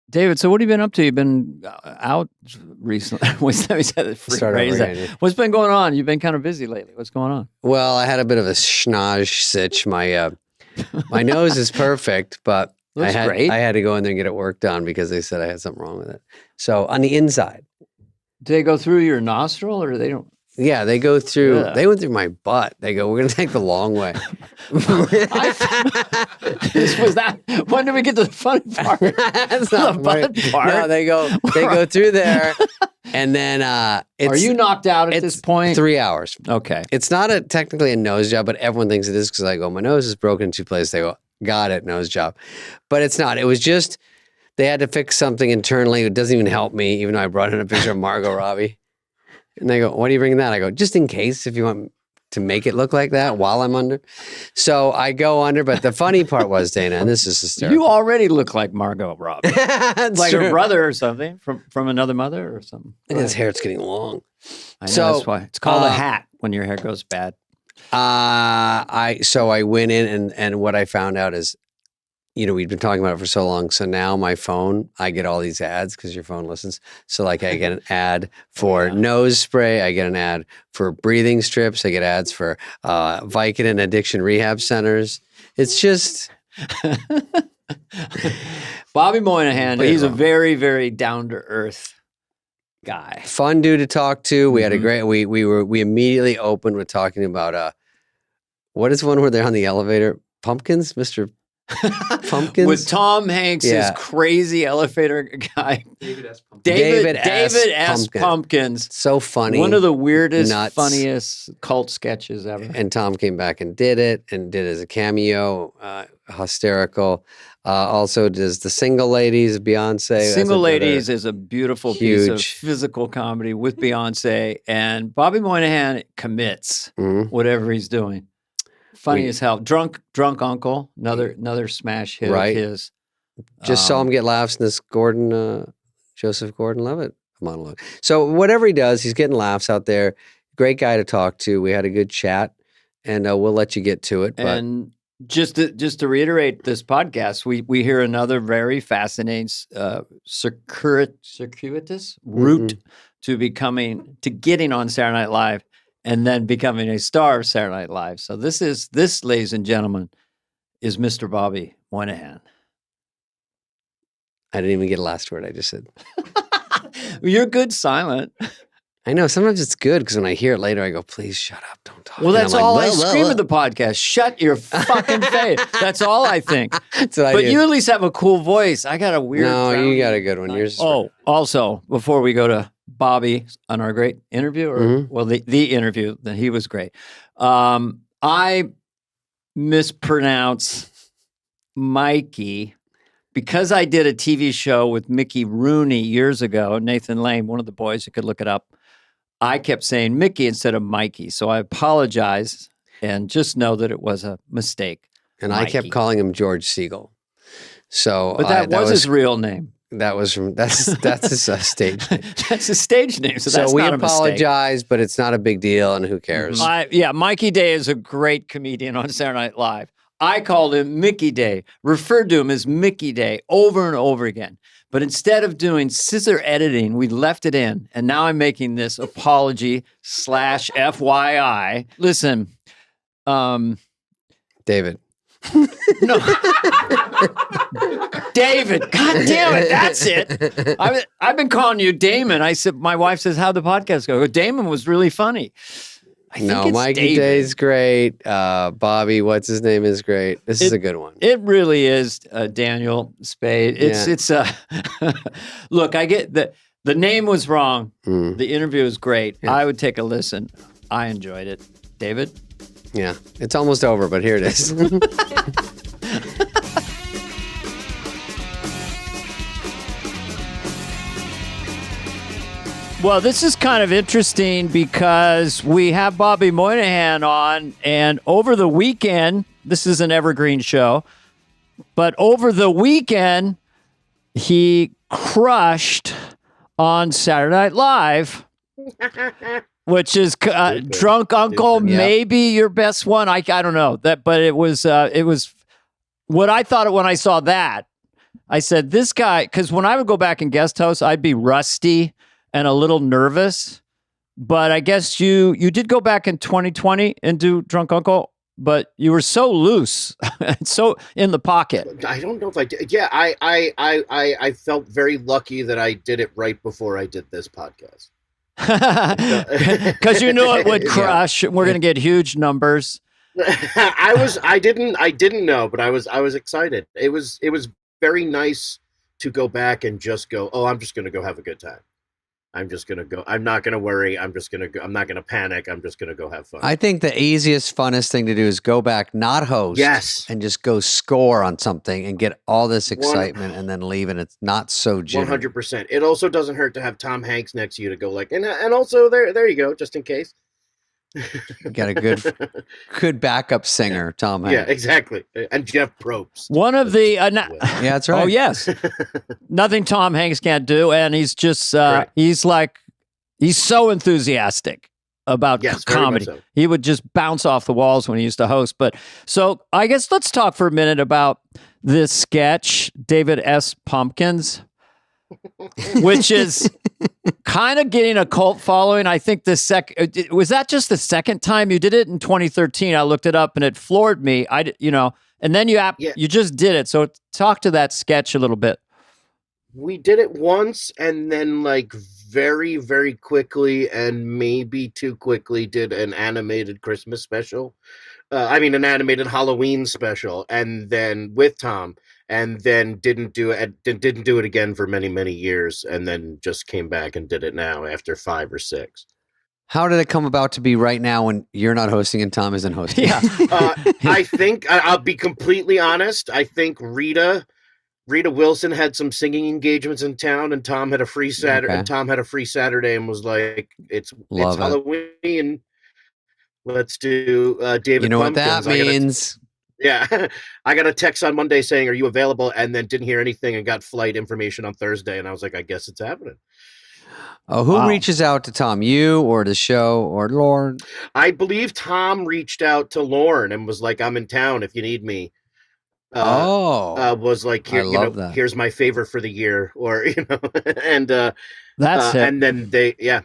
David, so what have you been up to? You've been out recently. What's been going on? You've been kind of busy lately. What's going on? Well, I had a bit of a schnoz sitch. My nose is perfect, but I had to go in there and get it worked on because they said I had something wrong with it. So on the inside. Do they go through your nostril or they don't? Yeah, they go through. Yeah. They went through my butt. They go, we're going to take the long way. This was that. When did we get to the funny part? That's not the butt part. No, they go through there, and then are you knocked out at this point? 3 hours. Okay. It's not technically a nose job, but everyone thinks it is because I go, my nose is broken in 2 places. They go, got it, nose job, but it's not. It was just they had to fix something internally. It doesn't even help me, even though I brought in a picture of Margot Robbie. And they go, what are you bringing that? I go, just in case, if you want to make it look like that while I'm under. So I go under, but the funny part was, Dana, and this is hysterical. You already look like Margot Robbie. Like her brother or something, from another mother or something. And his hair's getting long. I know, that's why. It's called a hat when your hair goes bad. So I went in and what I found out is, we've been talking about it for so long. So now my phone, I get all these ads because your phone listens. So like I get an ad for nose spray. I get an ad for breathing strips. I get ads for Vicodin addiction rehab centers. It's just. Bobby Moynihan, he's a very, very down-to-earth guy. Fun dude to talk to. We had a great, we immediately opened with talking about, what is one where they're on the elevator? Pumpkins, Mr. Pumpkins with Tom Hanks' crazy elevator guy, David S. Pumpkins. So funny, one of the weirdest, funniest cult sketches ever. And Tom came back and did it as a cameo, hysterical. Also, does the Single Ladies, Beyonce. Single Ladies is a beautiful piece of physical comedy with Beyonce, and Bobby Moynihan commits whatever he's doing. Funny as hell. Drunk Uncle, another smash hit of his. Just saw him get laughs in this Joseph Gordon-Levitt monologue. So whatever he does, he's getting laughs out there. Great guy to talk to. We had a good chat, and we'll let you get to it. But. And just to reiterate this podcast, we hear another very fascinating circuitous route to getting on Saturday Night Live. And then becoming a star of Saturday Night Live. So this, ladies and gentlemen, is Mr. Bobby Moynihan. I didn't even get a last word. I just said. You're good silent. I know. Sometimes it's good because when I hear it later, I go, please shut up. Don't talk. Well, that's all I scream at the podcast. Shut your fucking face. That's all I think. That's what I do. But you at least have a cool voice. I got a weird. No, you got a good one. Yours. Also, before we go to Bobby on our great interview, the interview, that he was great. I mispronounce Mikey because I did a TV show with Mickey Rooney years ago. Nathan Lane, one of the boys, you could look it up. I kept saying Mickey instead of Mikey, so I apologize and just know that it was a mistake. And Mikey. I kept calling him George Siegel. So, but that was his real name. That was that's his stage name. That's his stage name. So that's we not apologize, but it's not a big deal, and who cares? Mikey Day is a great comedian on Saturday Night Live. I called him Mickey Day, referred to him as Mickey Day over and over again. But instead of doing scissor editing, we left it in, and now I'm making this apology / FYI. Listen, David. No. David, God damn it, that's it. I've been calling you Damon. I said, my wife says, how'd the podcast go? Damon was really funny. No, Mikey Day's great. Bobby, what's his name, is great. This is a good one. It really is, Daniel Spade. It's look, I get the name was wrong. The interview was great. Yeah. I would take a listen. I enjoyed it. David? Yeah, it's almost over, but here it is. Well, this is kind of interesting because we have Bobby Moynihan on, and over the weekend, this is an evergreen show, but over the weekend, he crushed on Saturday Night Live, which is Drunk Uncle, maybe your best one. I don't know that, but it was what I thought when I saw that. I said, this guy, because when I would go back and guest host, I'd be rusty and a little nervous. But I guess you did go back in 2020 and do Drunk Uncle, but you were so loose, so in the pocket. I don't know if I did. Yeah, I felt very lucky that I did it right before I did this podcast. Because you knew it would crush. We're going to get huge numbers. I didn't know, but I was excited. It was very nice to go back and just go, oh, I'm just going to go have a good time. I'm just going to go. I'm not going to worry. I'm just going to go. I'm not going to panic. I'm just going to go have fun. I think the easiest, funnest thing to do is go back, not host. Yes. And just go score on something and get all this excitement and then leave, and it's not so jittery. 100%. It also doesn't hurt to have Tom Hanks next to you to go like, and also there you go, just in case. You got a good backup singer, Tom Hanks. Yeah, exactly. And Jeff Probst. One of the yeah, that's right. Oh yes, nothing Tom Hanks can't do, and he's just he's so enthusiastic about comedy. So. He would just bounce off the walls when he used to host. But so I guess let's talk for a minute about this sketch, David S. Pumpkins, which is kind of getting a cult following. I think was that just the second time you did it in 2013? I looked it up and it floored me. And then you just did it. So talk to that sketch a little bit. We did it once and then like very, very quickly and maybe too quickly did an animated Christmas special. An animated Halloween special, and then with Tom, and then didn't do it again for many, many years, and then just came back and did it now after 5 or 6. How did it come about to be right now when you're not hosting and Tom isn't hosting? Yeah. I think I'll be completely honest. I think Rita Wilson had some singing engagements in town, and Tom had a free Saturday. Okay. And Tom had a free Saturday and was like, "It's Halloween. Let's do David." You know Pumpkins. What that means? I got a text on Monday saying, "Are you available?" And then didn't hear anything and got flight information on Thursday. And I was like, "I guess it's happening." Oh, who reaches out to Tom? You or the show or Lorne? I believe Tom reached out to Lorne and was like, "I'm in town if you need me." Was like, here's my favor for the year, or and that's it. And then yeah.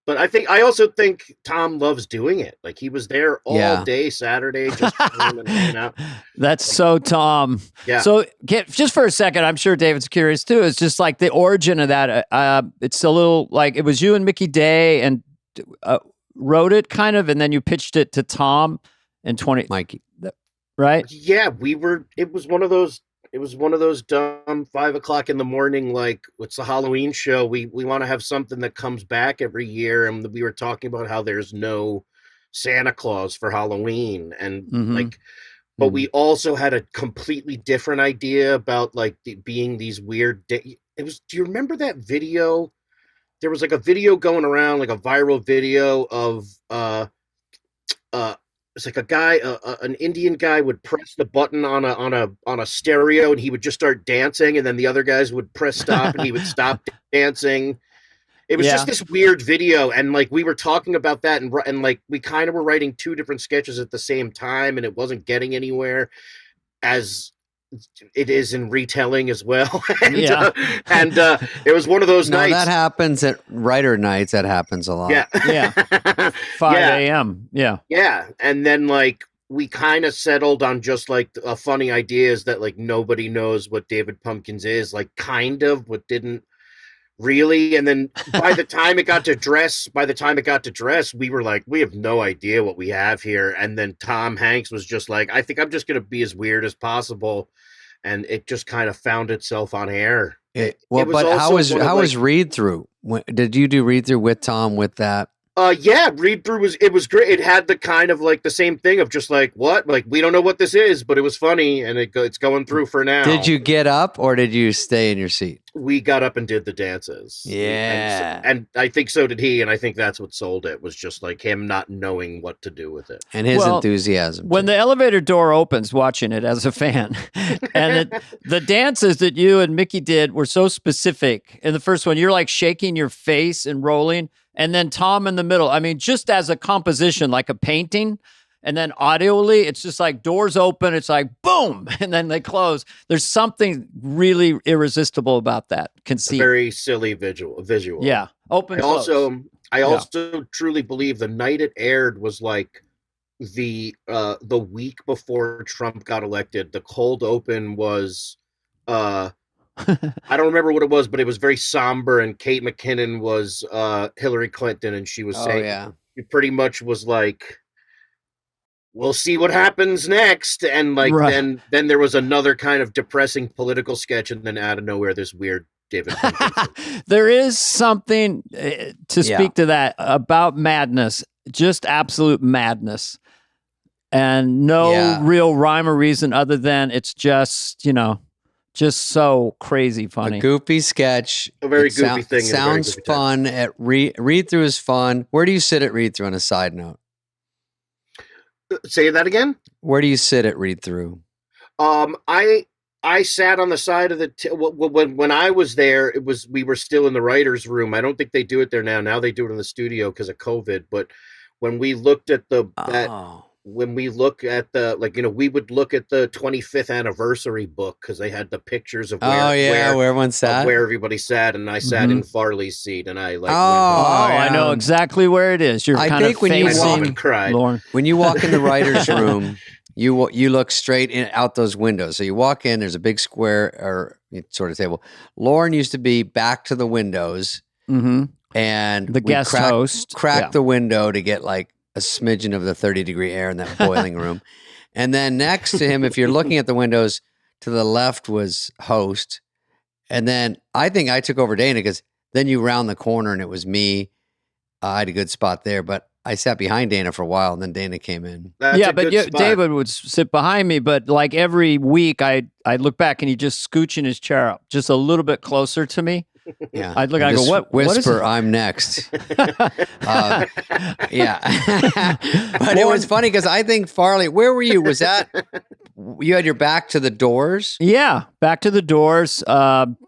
But I also think Tom loves doing it. Like he was there all day Saturday, just hanging out. That's so Tom. Yeah. So just for a second, I'm sure David's curious too. It's just like the origin of that. It's a little like it was you and Mickey Day and wrote it kind of, and then you pitched it to Tom in Mikey. Right? Yeah, it was one of those dumb 5 o'clock in the morning, like, it's the Halloween show. We want to have something that comes back every year. And we were talking about how there's no Santa Claus for Halloween. And but we also had a completely different idea about like being these weird do you remember that video? There was like a video going around, like a viral video of, it's like a guy, an Indian guy would press the button on a stereo, and he would just start dancing, and then the other guys would press stop, and he would stop dancing. It was just this weird video, and like we were talking about that, and like we kind of were writing 2 different sketches at the same time, and it wasn't getting anywhere, as it is in retelling as well. And it was one of those nights. That happens at writer nights. That happens a lot. Yeah. 5 a.m. Yeah. And then like we kind of settled on just like a funny idea is that like nobody knows what David Pumpkins is, like kind of, but didn't really. And then by the time it got to dress, we were like, we have no idea what we have here. And then Tom Hanks was just like, I think I'm just going to be as weird as possible. And it just kind of found itself on air. How was read through? Did you do read through with Tom with that? Read through was great. It had the kind of like the same thing of just like, what? Like, we don't know what this is, but it was funny, and it's going through for now. Did you get up or did you stay in your seat? We got up and did the dances. Yeah. And I think so did he, and I think that's what sold it, was just like him not knowing what to do with it. And his enthusiasm. When the elevator door opens, watching it as a fan, and the dances that you and Mickey did were so specific. In the first one, you're like shaking your face and rolling, and then Tom in the middle. I mean, just as a composition, like a painting, And then audioly, it's just like doors open. It's like boom, and then they close. There's something really irresistible about that conceit. A very silly visual. Yeah, open. I also truly believe the night it aired was like the week before Trump got elected. The cold open was I don't remember what it was, but it was very somber, and Kate McKinnon was Hillary Clinton, and she was saying it pretty much was like, we'll see what happens next. And like then there was another kind of depressing political sketch, and then out of nowhere this weird David. There is something to speak to that about madness, just absolute madness, and no real rhyme or reason other than it's just, just so crazy funny. A goofy sketch. A very goofy thing. Sounds fun. At read through is fun. Where do you sit at read through on a side note? Say that again? Where do you sit at read through? I sat on the side of the when I was there. We were still in the writers' room. I don't think they do it there now. Now they do it in the studio because of COVID. But when we looked at when we look at the we would look at the 25th anniversary book because they had the pictures of where everyone sat, where everybody sat, and I sat in Farley's seat, and I I know exactly where it is. You're kind of facing Lorne. When you walk in the writers' room, you look straight out those windows. So you walk in, there's a big square or sort of table. Lorne used to be back to the windows, and the guest host cracked the window to get like a smidgen of the 30-degree air in that boiling room. And then next to him, if you're looking at the windows, to the left was host. And then I think I took over Dana because then you round the corner and it was me. I had a good spot there, but I sat behind Dana for a while and then Dana came in. David would sit behind me, but like every week I'd look back and he'd just scooch in his chair up just a little bit closer to me. Yeah, I'd look. I go, what? Whisper, I'm next. But it was funny because I think Farley. Where were you? Was that you had your back to the doors? Yeah, back to the doors,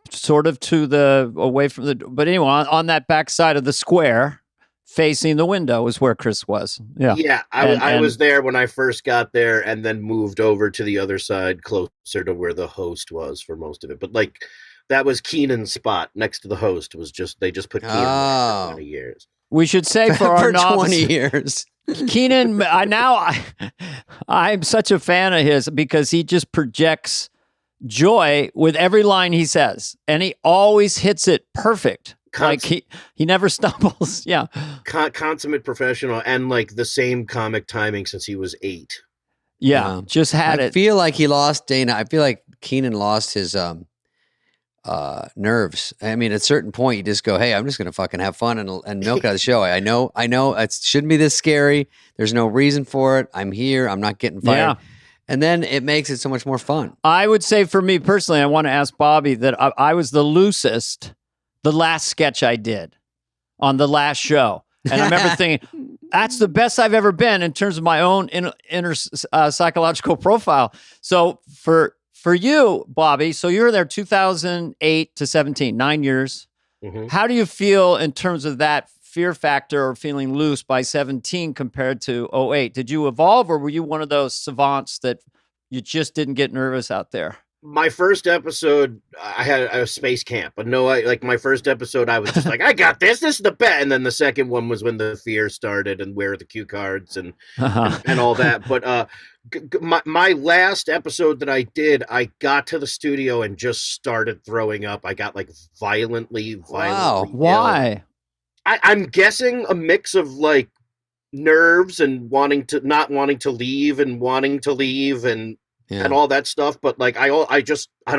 sort of to the away from the. But anyway, on that back side of the square, facing the window, is where Chris was. Yeah, I was there when I first got there, and then moved over to the other side, closer to where the host was for most of it. But like. That was Keenan's spot next to the host. They just put Keenan there for 20 years. We should say for our novice, 20 years. Keenan, I'm such a fan of his because he just projects joy with every line he says, and he always hits it perfect. Like he never stumbles. Yeah, consummate professional, and like the same comic timing since he was 8. Yeah, just had it. I feel like he lost Dana. I feel like Keenan lost his nerves. I mean, at a certain point, you just go, "Hey, I'm just going to fucking have fun and milk out the show." I know, it shouldn't be this scary. There's no reason for it. I'm here. I'm not getting fired. Yeah. And then it makes it so much more fun. I would say for me personally, I want to ask Bobby that I was the loosest the last sketch I did on the last show. And I remember thinking, that's the best I've ever been in terms of my own inner psychological profile. So for you, Bobby, so you were there 2008 to 17, 9 years. Mm-hmm. How do you feel in terms of that fear factor or feeling loose by 17 compared to 08? Did you evolve, or were you one of those savants that you just didn't get nervous out there? My first episode, I had a space camp, but my first episode, I was just like, I got this. This is the bet. And then the second one was when the fear started and where are the cue cards and all that. But my last episode that I did, I got to the studio and just started throwing up. I got like violently. Wow. Why? I'm guessing a mix of like nerves and not wanting to leave and wanting to leave and all that stuff. But like, I don't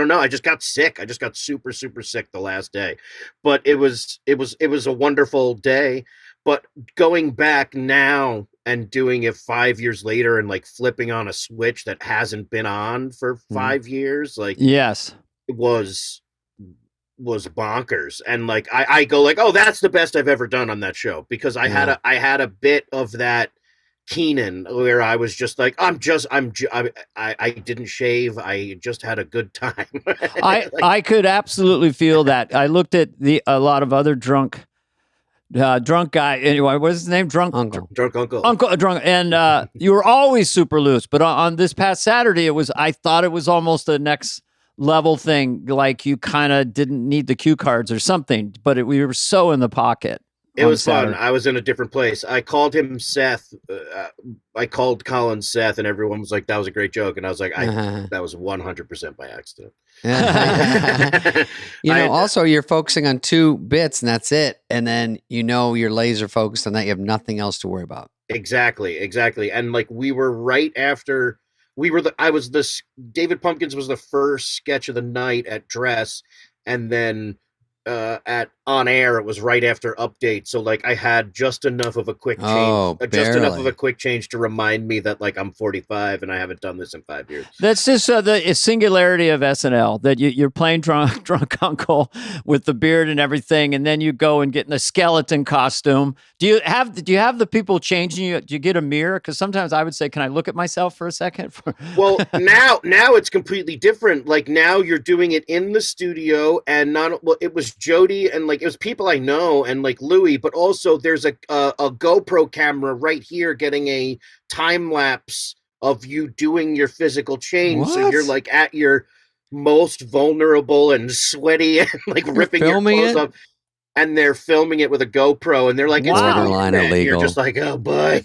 know. I just got sick. I just got super, super sick the last day, but it was a wonderful day. But going back now and doing it 5 years later and like flipping on a switch that hasn't been on for 5 years, like, yes, it was bonkers. And like, I go like, oh, that's the best I've ever done on that show, because I had a bit of that Keenan where I was just like, I didn't shave. I just had a good time. I could absolutely feel that. I looked at a lot of other drunk drunk guy. Anyway, what's his name? Drunk Uncle. Drunk uncle. drunk. And you were always super loose. But on this past Saturday, I thought it was almost a next level thing. Like you kind of didn't need the cue cards or something, but we were so in the pocket. It was Saturday. fun. I was in a different place. I called him Seth. I called Colin Seth, and everyone was like, "That was a great joke." And I was like, "That was 100% by accident." Also, you're focusing on 2 bits, and that's it. And then you're laser focused on that. You have nothing else to worry about. Exactly. And like we were right after David Pumpkins was the first sketch of the night at Dress, and then at On Air it was right after Update, so like I had just enough of a quick change to remind me that like I'm 45 and I haven't done this in 5 years. That's just the singularity of SNL, that you're playing drunk uncle with the beard and everything, and then you go and get in a skeleton costume. Do you have the people changing you? Do you get a mirror? Because sometimes I would say, can I look at myself for a second? Well, now it's completely different. Like now you're doing it in the studio, and it was Jody and like it was people I know and like Louis, but also there's a GoPro camera right here getting a time lapse of you doing your physical change. What? So you're like at your most vulnerable and sweaty and like ripping your clothes off. And they're filming it with a GoPro, and they're like, "It's borderline illegal." You're just like, "Oh boy!"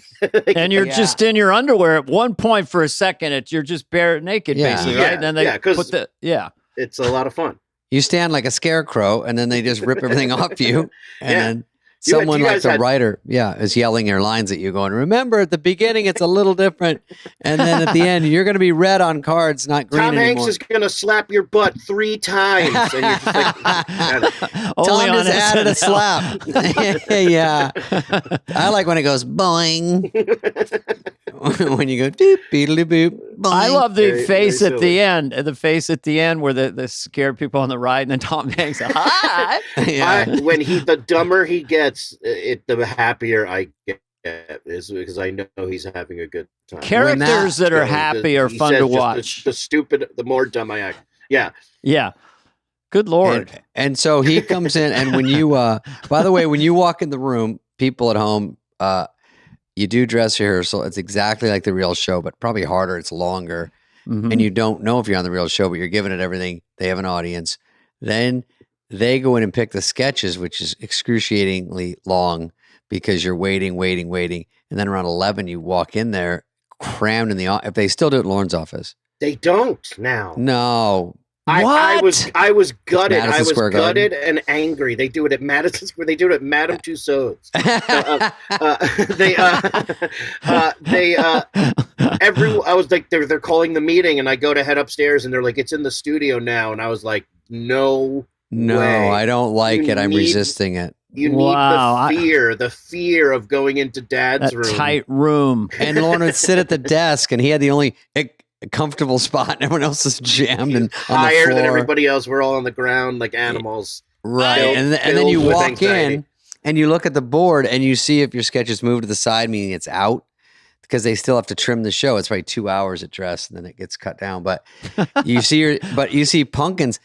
And you're just in your underwear. At one point, for a second, you're just bare naked, basically, right? And then they put it's a lot of fun. You stand like a scarecrow, and then they just rip everything off you, and then someone like the writer, is yelling their lines at you, going, "Remember, at the beginning, it's a little different, and then at the end, you're going to be red on cards, not green anymore." Tom Hanks is going to slap your butt 3 times, and you're just like, Tom just added a slap. Yeah, I like when it goes boing. When you go doop beedly boop. Boing. I love the face at the end. The face at the end where the scared people on the ride, and then Tom Hanks, hi. When the dumber he gets, the happier I get, is because I know he's having a good time. Characters that are happy are fun to watch. The more dumb I act. Yeah. Yeah. Good Lord. And so he comes in, and when you, by the way, when you walk in the room, people at home, you do dress rehearsal. It's exactly like the real show, but probably harder. It's longer. Mm-hmm. And you don't know if you're on the real show, but you're giving it everything. They have an audience. Then they go in and pick the sketches, which is excruciatingly long because you're waiting. And then around 11, you walk in there crammed in the office. If they still do it in Lorne's office. They don't now. No. I was gutted. I was Square gutted Garden. And angry. They do it at Madison Square. They do it at Madame Tussauds. I was like, they're calling the meeting, and I go to head upstairs, and they're like, it's in the studio now, and I was like, no way. I don't like it. I'm resisting it. You need the fear of going into Dad's room. Tight room. And Lorne would sit at the desk, and he had the only comfortable spot, and everyone else is jammed and higher on the floor. Than everybody else. We're all on the ground like animals. Right. And then you walk in and you look at the board and you see if your sketch is moved to the side, meaning it's out, because they still have to trim the show. It's probably 2 hours at Dress, and then it gets cut down. But you see Pumpkins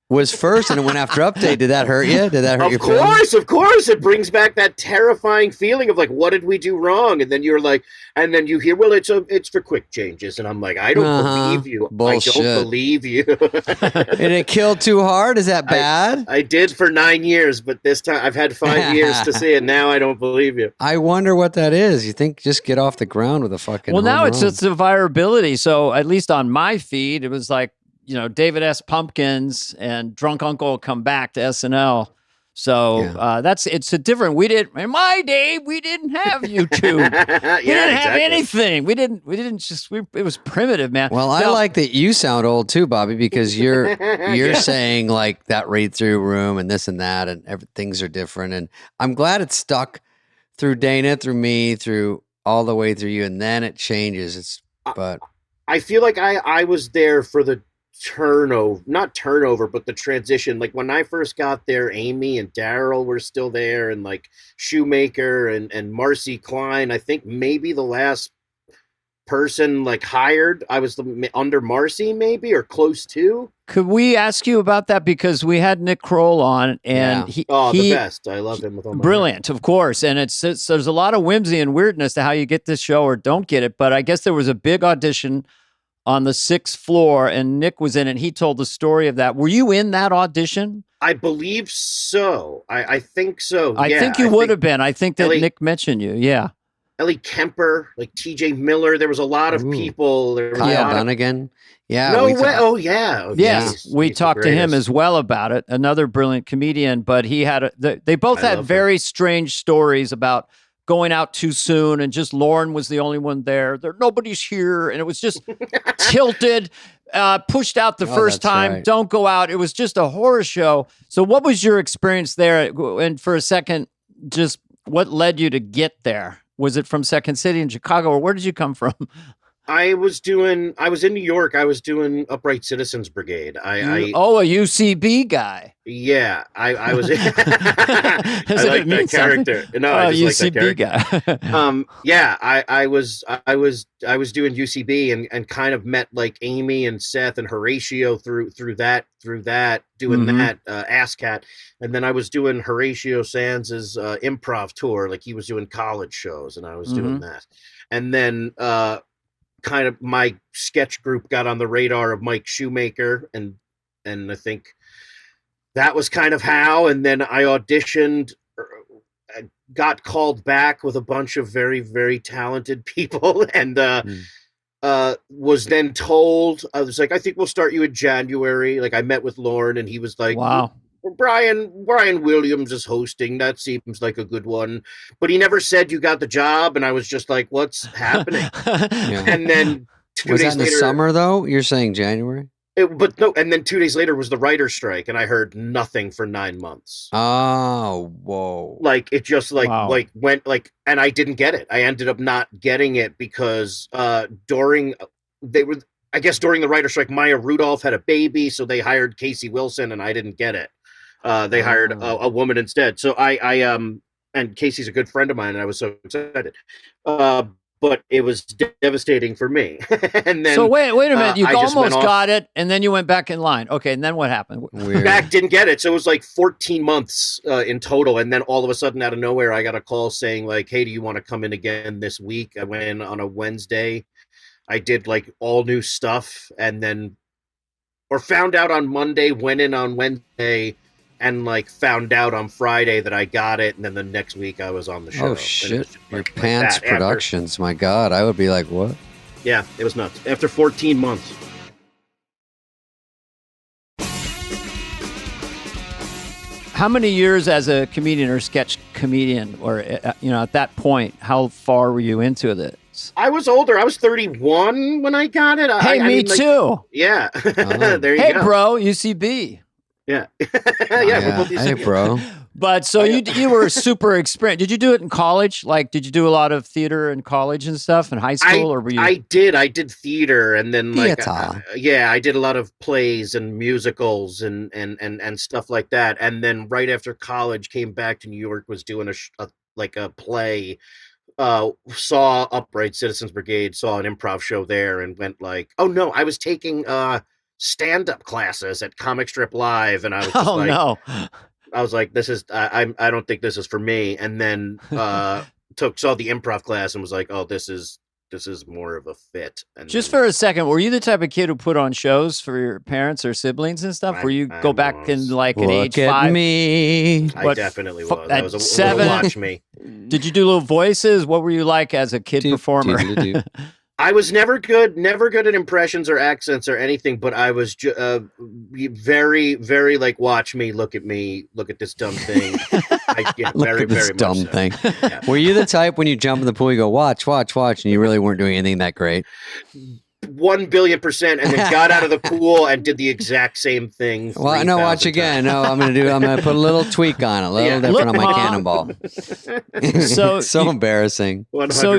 was first, and it went after Update. Did that hurt you? Did that hurt your feelings? Of course. It brings back that terrifying feeling of like, what did we do wrong? And then you're like, and then you hear, well, it's for quick changes. And I'm like, I don't believe you. Bullshit. I don't believe you. Did it kill too hard? Is that bad? I did for 9 years, but this time I've had 5 years to see it. Now I don't believe you. I wonder what that is. You think just get off the ground with a fucking now it's just the virability. So at least on my feed, it was like, David S. Pumpkins and Drunk Uncle come back to SNL. So it's a different. In my day, we didn't have YouTube. We didn't have anything. It was primitive, man. Well, I like that you sound old too, Bobby, because you're saying like that read through room and this and that, and things are different. And I'm glad it stuck through Dana, through me, through all the way through you, and then it changes. But I feel like I was there for the not turnover, but the transition. Like when I first got there, Amy and Daryl were still there, and like Shoemaker and Marcy Klein. I think maybe the last person like hired, I was under Marcy maybe, or close to. Could we ask you about that? Because we had Nick Kroll on, and Yeah. the best. I love him with all my brilliant, of course. And it's there's a lot of whimsy and weirdness to how you get this show or don't get it. But I guess there was a big audition on the 6th floor, and Nick was in it. And he told the story of that. Were you in that audition? I believe so. I think so. I think you would have been. I think that Nick mentioned you. Yeah. Ellie Kemper, like T.J. Miller. There was a lot of people. There was Kyle Dunnigan. Yeah. No way. Oh, yeah. Yes. We talked to him as well about it. Another brilliant comedian, but he had they both had very strange stories about going out too soon, and just Lorne was the only one there. Nobody's here, and it was just tilted, pushed out the first time. Right. Don't go out. It was just a horror show. So what was your experience there? And for a second, just what led you to get there? Was it from Second City in Chicago, or where did you come from? I was in New York. I was doing Upright Citizens Brigade. A UCB guy. Yeah, I was. I like that character. Something? No, I just UCB like that guy. Yeah, I was doing UCB and kind of met like Amy and Seth and Horatio through that doing that ASCAT, and then I was doing Horatio Sands's improv tour. Like he was doing college shows, and I was doing that, and then. Kind of my sketch group got on the radar of Mike Shoemaker, and I think that was kind of how. And then I auditioned, got called back with a bunch of very, very talented people, and was then told, I was like, I think we'll start you in January. Like I met with Lorne, and he was like, wow. Brian Williams is hosting. That seems like a good one. But he never said you got the job. And I was just like, what's happening? And then 2 was days that in later, the summer, though? You're saying January? But no. And then 2 days later was the writer's strike. And I heard nothing for 9 months. Oh, whoa. Like it just went like, and I didn't get it. I ended up not getting it because during the writer's strike, Maya Rudolph had a baby. So they hired Casey Wilson, and I didn't get it. They hired a woman instead. So I and Casey's a good friend of mine, and I was so excited. But it was devastating for me. And then so wait a minute, you almost got it, and then you went back in line. Okay, and then what happened? Back didn't get it. So it was like 14 months in total, and then all of a sudden, out of nowhere, I got a call saying like, "Hey, do you want to come in again this week?" I went in on a Wednesday. I did like all new stuff, and then found out on Monday, went in on Wednesday. And like found out on Friday that I got it, and then the next week I was on the show. Oh shit! Your Pants Productions, my God, I would be like, what? Yeah, it was nuts. After 14 months. How many years as a comedian or sketch comedian, or at that point, how far were you into this? I was older. I was 31 when I got it. Me too. Yeah. There you go. Hey, bro, UCB. Yeah. We're both hey, bro. But so you were super experienced. Did you do it in college? Like, did you do a lot of theater in college and stuff in high school, or were you? I did theater, and then I did a lot of plays and musicals and stuff like that. And then right after college, came back to New York, was doing a play. Saw Upright Citizens Brigade, saw an improv show there, and went like, oh no, I was taking stand-up classes at Comic Strip Live, and I was just no. I was like, this is I don't think this is for me. And then saw the improv class and was like, oh, this is more of a fit. And just for a second, were you the type of kid who put on shows for your parents or siblings and stuff? Where you go back in like an age 5? Me. I definitely was. At I was 7. Watch me. Did you do little voices? What were you like as a kid performer? I was never good at impressions or accents or anything, but I was very, very like, watch me, look at this dumb thing. Look at this dumb thing. Yeah. Were you the type when you jump in the pool, you go, watch, and you really weren't doing anything that great? 1,000,000,000%, and then got out of the pool and did the exact same thing. Well, no, watch again. No, I'm gonna put a little tweak on it, a little different on my cannonball. So embarrassing. 100%. So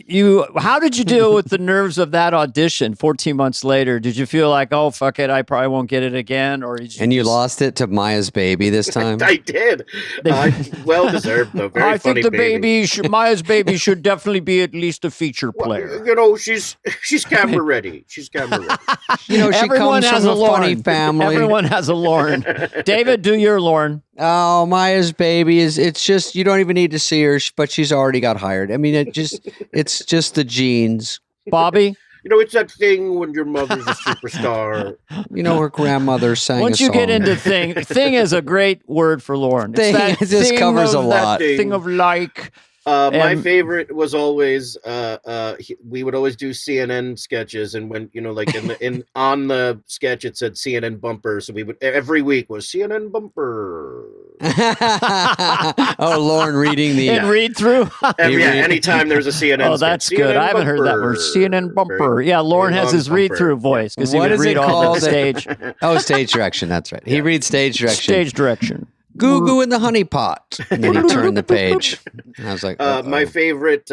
you how did you deal with the nerves of that audition 14 months later? Did you feel like, oh fuck it, I probably won't get it again, or you lost it to Maya's baby this time? I did. Well deserved though. Very I funny think the Maya's baby should definitely be at least a feature player. She's camera ready. She's camera ready. You know, she Everyone comes has from a a funny Lorne. family. Everyone has a Lorne. David, do your Lorne. Oh, Maya's baby it's just, you don't even need to see her, but she's already got hired. I mean, it's just the genes. Bobby? You know, it's that thing when your mother's a superstar. You know, her grandmother sang Once a you song. get into thing is a great word for Lorne. It's Thing, that it just thing covers a of- lot. that Thing of like. My favorite was always we would always do CNN sketches, and when, you know, like on the sketch it said CNN bumper, so we would every week was CNN bumper. Oh, Lorne reading the And read through. Anytime there's a CNN. Oh, that's sketch, good. CNN I haven't heard that word. bumper. CNN bumper. Very- Yeah, Lorne very has long his read-through bumper. voice because he What would is it read all called? the stage. Oh, stage direction. That's right. He reads stage direction. Stage direction. Goo goo in the honey pot. And then he turned the page. And I was like, my favorite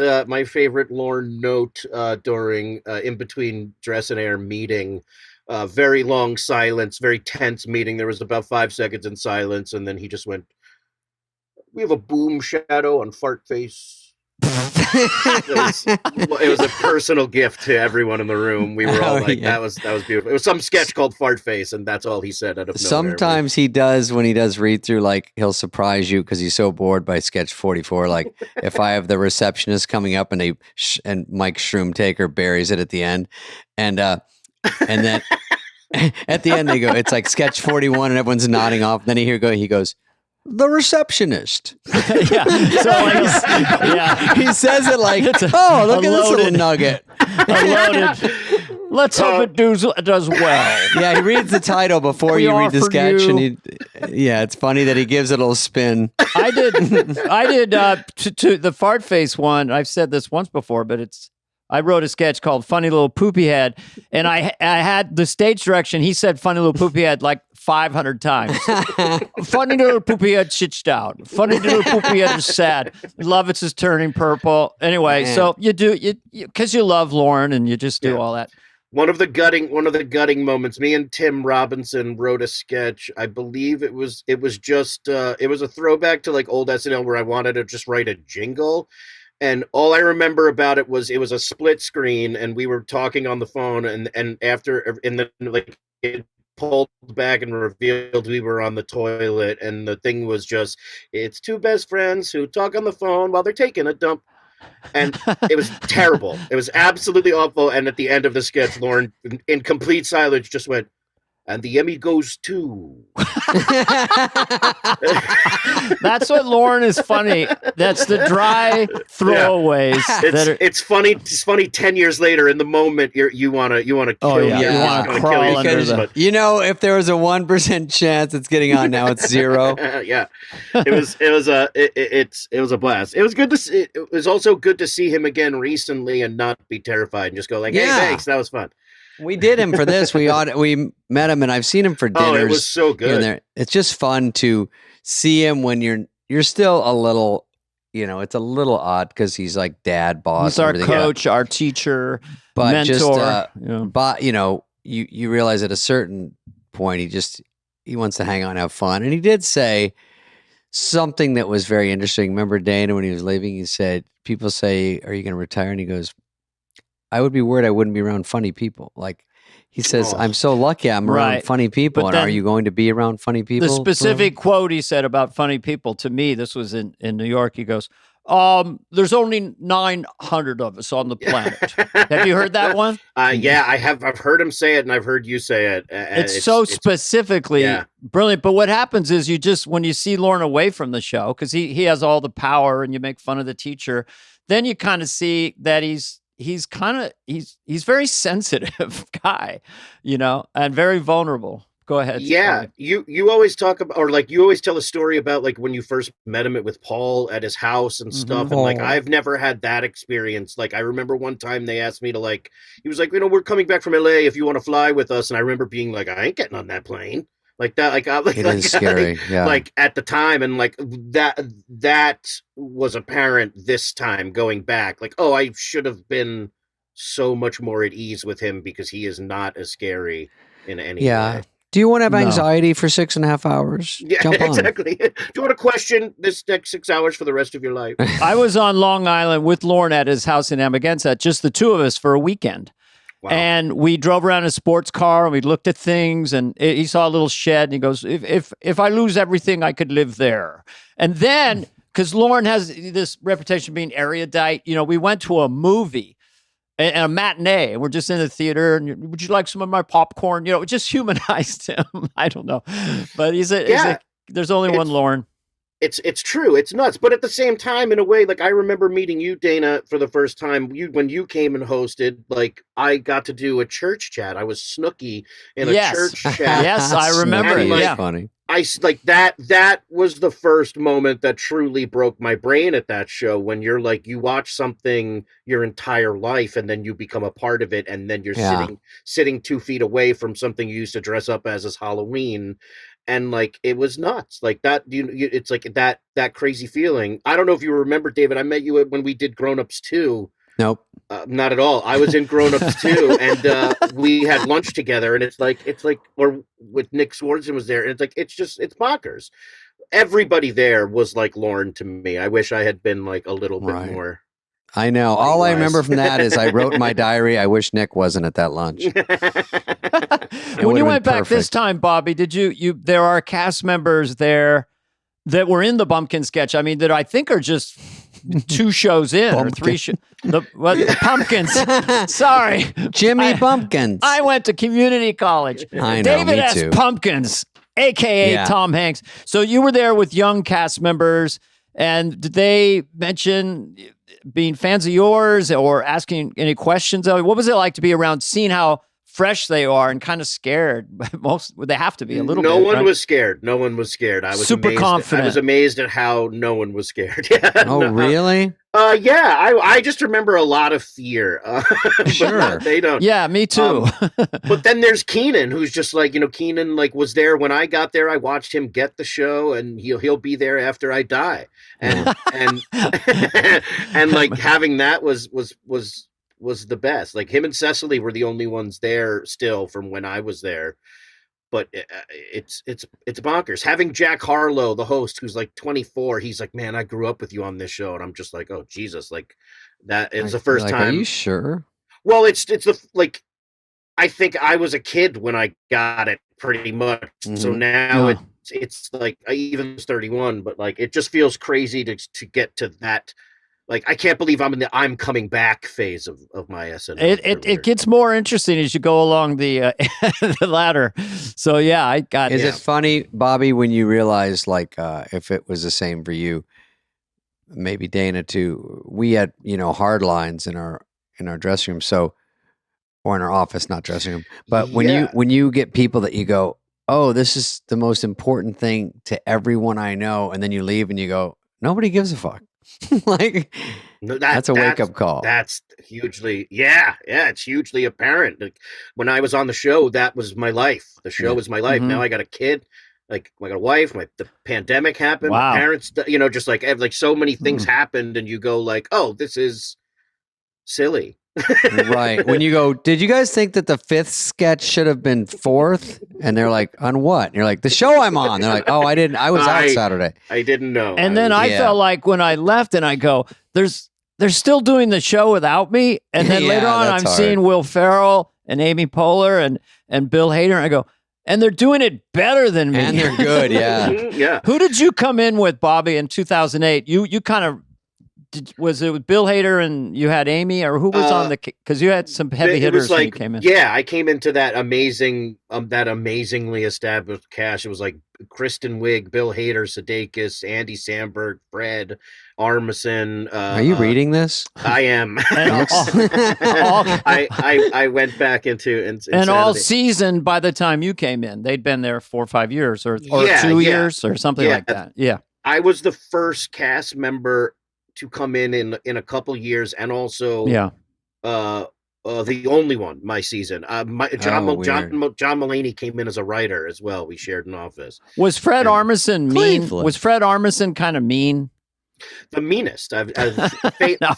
Lorne note during in between dress and air meeting, very long silence, very tense meeting. There was about 5 seconds in silence, and then he just went, "We have a boom shadow on fart face." It was a personal gift to everyone in the room. We were all like, that was beautiful. It was some sketch called Fart Face, and that's all he said out of nowhere. Sometimes he does, when he does read through, like he'll surprise you because he's so bored by sketch 44. Like if I have the receptionist coming up and and Mike Shroomtaker buries it at the end, and then at the end they go, it's like sketch 41 and everyone's nodding off. Then he goes, "The receptionist." Yeah. So yeah. He says it like, "Oh, look at this little nugget." Loaded. Let's hope it does well. Yeah, he reads the title before We you read the offered sketch, you- and it's funny that he gives it a little spin. I did to the fart face one. I've said this once before, but I wrote a sketch called Funny Little Poopy Head, and I had the stage direction. He said Funny Little Poopy Head like 500 times. Funny Little Poopy Head sits down. Funny Little Poopy Head is sad. Lovitz is turning purple. Anyway, Man. so you do because you love Lorne and you just do all that. One of the gutting moments. Me and Tim Robinson wrote a sketch. I believe it was just it was a throwback to like old SNL where I wanted to just write a jingle. And all I remember about it was a split screen, and we were talking on the phone, and after, and then like it pulled back and revealed we were on the toilet, and the thing was just, it's two best friends who talk on the phone while they're taking a dump. And it was terrible. It was absolutely awful. And at the end of the sketch, Lorne, in complete silence, just went, "And the Emmy goes to." That's what Lorne is funny. That's the dry throwaways. It's funny. It's funny. 10 years later, in the moment, you want to kill. Oh, yeah. You You wanna wanna crawl kill under yourself, the- but- You know, if there was a 1% chance it's getting on, now it's 0. Yeah, it was a blast. It was good to see. It was also good to see him again recently and not be terrified and just go like, "Hey, Yeah. thanks, that was fun." We did him for this. We met him, and I've seen him for dinners. Oh, it was so here and good. there. It's just fun to see him when you're still a little, it's a little odd because he's like dad, boss. He's our and everything. coach, our teacher, But mentor. just, but you realize at a certain point he wants to hang out and have fun. And he did say something that was very interesting. Remember Dana when he was leaving? He said, "People say, 'Are you going to retire?" And he goes, "I would be worried I wouldn't be around funny people." Like he says, Oh. "I'm so lucky I'm around Right. funny people." But And are then you going to be around funny people? The specific quote he said about funny people to me, this was in New York. He goes, "There's only 900 of us on the planet." Have you heard that one? Yeah, I have. I've heard him say it, and I've heard you say it. It's so specifically yeah. brilliant. But what happens is when you see Lorne away from the show, because he has all the power and you make fun of the teacher, then you kind of see that he's very sensitive guy, and very vulnerable. Go ahead. Yeah, Sorry. you always talk about, or like you always tell a story about like when you first met him with Paul at his house and stuff. Mhm. And like Oh. I've never had that experience. Like I remember one time they asked me to he was like, "We're coming back from LA if you want to fly with us." And I remember being like, "I ain't getting on that plane." Like that, It is scary. Yeah. Like at the time, and like that was apparent this time going back. Like, oh, I should have been so much more at ease with him because he is not as scary in any way. Do you want to have No. anxiety for 6.5 hours? Yeah, Jump on. exactly. Do you want to question this next 6 hours for the rest of your life? I was on Long Island with Lorne at his house in Amagansett, just the two of us for a weekend. Wow. And we drove around in a sports car and we looked at things, and he saw a little shed and he goes, if I lose everything, I could live there. And then, because Lorne has this reputation of being erudite, we went to a movie and a matinee, and we're just in the theater, and would you like some of my popcorn? It just humanized him. I don't know. But he's like, there's only one Lorne. It's true. It's nuts. But at the same time, in a way, like I remember meeting you, Dana, for the first time. When you came and hosted, like I got to do a church chat. I was Snooky in a church chat. Yes, I remember. Yeah, funny. I like that. That was the first moment that truly broke my brain at that show. When you're like, you watch something your entire life, and then you become a part of it, and then you're sitting 2 feet away from something you used to dress up as Halloween. And like it was nuts, like that. It's like that crazy feeling. I don't know if you remember, David. I met you when we did Grown Ups 2. Nope, not at all. I was in Grown Ups 2, and we had lunch together. And it's like, or with Nick Swardson was there, and it's bonkers. Everybody there was like Lorne to me. I wish I had been like a little bit more. I know. All I remember from that is I wrote in my diary, I wish Nick wasn't at that lunch. When you went back this time, Bobby, did you there are cast members there that were in the Bumpkin sketch? I mean, that I think are just 2 shows in or 3 shows. The Pumpkins. Sorry. Jimmy Bumpkins. I went to community college. I know, David me S. too. Pumpkins, a.k.a. Tom Hanks. So you were there with young cast members, and did they mention being fans of yours or asking any questions? What was it like to be around, seeing how fresh they are and kind of scared? They have to be a little bit. No one right? was scared. No one was scared. I was super confident. I was amazed at how no one was scared. Really? Yeah. I just remember a lot of fear. Sure. They don't. Yeah, me too. But then there's Keenan, who's just like, Keenan like was there when I got there. I watched him get the show, and he'll be there after I die. And and like having that was the best. Like him and Cecily were the only ones there still from when I was there. But it's bonkers. Having Jack Harlow, the host, who's like 24, he's like, man, I grew up with you on this show. And I'm just like, oh, Jesus. Like that is the first time. Are you sure? Well, it's like, I think I was a kid when I got it pretty much. Mm-hmm. So now it's like, I even was 31, but like, it just feels crazy to get to that. Like, I can't believe I'm in the I'm coming back phase of my SNL. It gets more interesting as you go along the the ladder. So yeah, I got. Is it funny, Bobby, when you realize like if it was the same for you, maybe Dana too? We had hard lines in our dressing room, or in our office, not dressing room. But when you get people that you go, oh, this is the most important thing to everyone I know, and then you leave and you go, nobody gives a fuck. Like that's a wake-up call. That's hugely it's hugely apparent. Like, when I was on the show, that was my life. The show was my life. Mm-hmm. Now I got a kid, like I got a wife, the pandemic happened. Wow. My parents, just like so many things happened, and you go like, oh, this is silly. Right. When you go, did you guys think that the 5th sketch should have been 4th? And they're like, on what? And you're like, the show I'm on. They're like, oh, I didn't. I was out Saturday. I didn't know. And then I felt like when I left, and I go, they're still doing the show without me. And then later on, I'm seeing Will Ferrell and Amy Poehler and Bill Hader. And I go, and they're doing it better than me. And they're good. Yeah. Yeah. Who did you come in with, Bobby, in 2008? You kind of. Was it with Bill Hader and you had Amy, or who was on the? Because you had some heavy hitters when you came in. Yeah, I came into that amazingly established cast. It was like Kristen Wiig, Bill Hader, Sudeikis, Andy Samberg, Fred Armisen. Are you reading this? I am. I went back into and all season by the time you came in, they'd been there 4 or 5 years, or 2 years, or something like that. Yeah, I was the first cast member to come in a couple years, and also the only one my season. John Mulaney came in as a writer as well. We shared an office. Was Fred Armisen mean? Was Fred Armisen kind of mean? The meanest.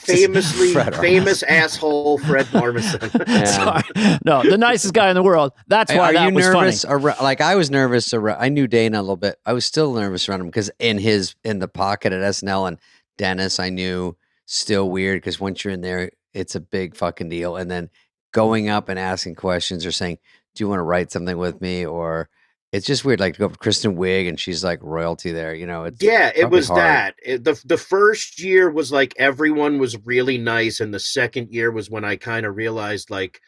Famous asshole Fred Armisen. Sorry. No, the nicest guy in the world. That's why that was nervous funny. Like I was nervous. I knew Dana a little bit. I was still nervous around him because in the pocket at SNL, and Dennis, I knew, still weird because once you're in there, it's a big fucking deal. And then going up and asking questions or saying, "Do you want to write something with me?" Or it's just weird. Like to go up to Kristen Wiig and she's like royalty there. You know, it's it was hard. that. The first year was like everyone was really nice, and the second year was when I kind of realized like,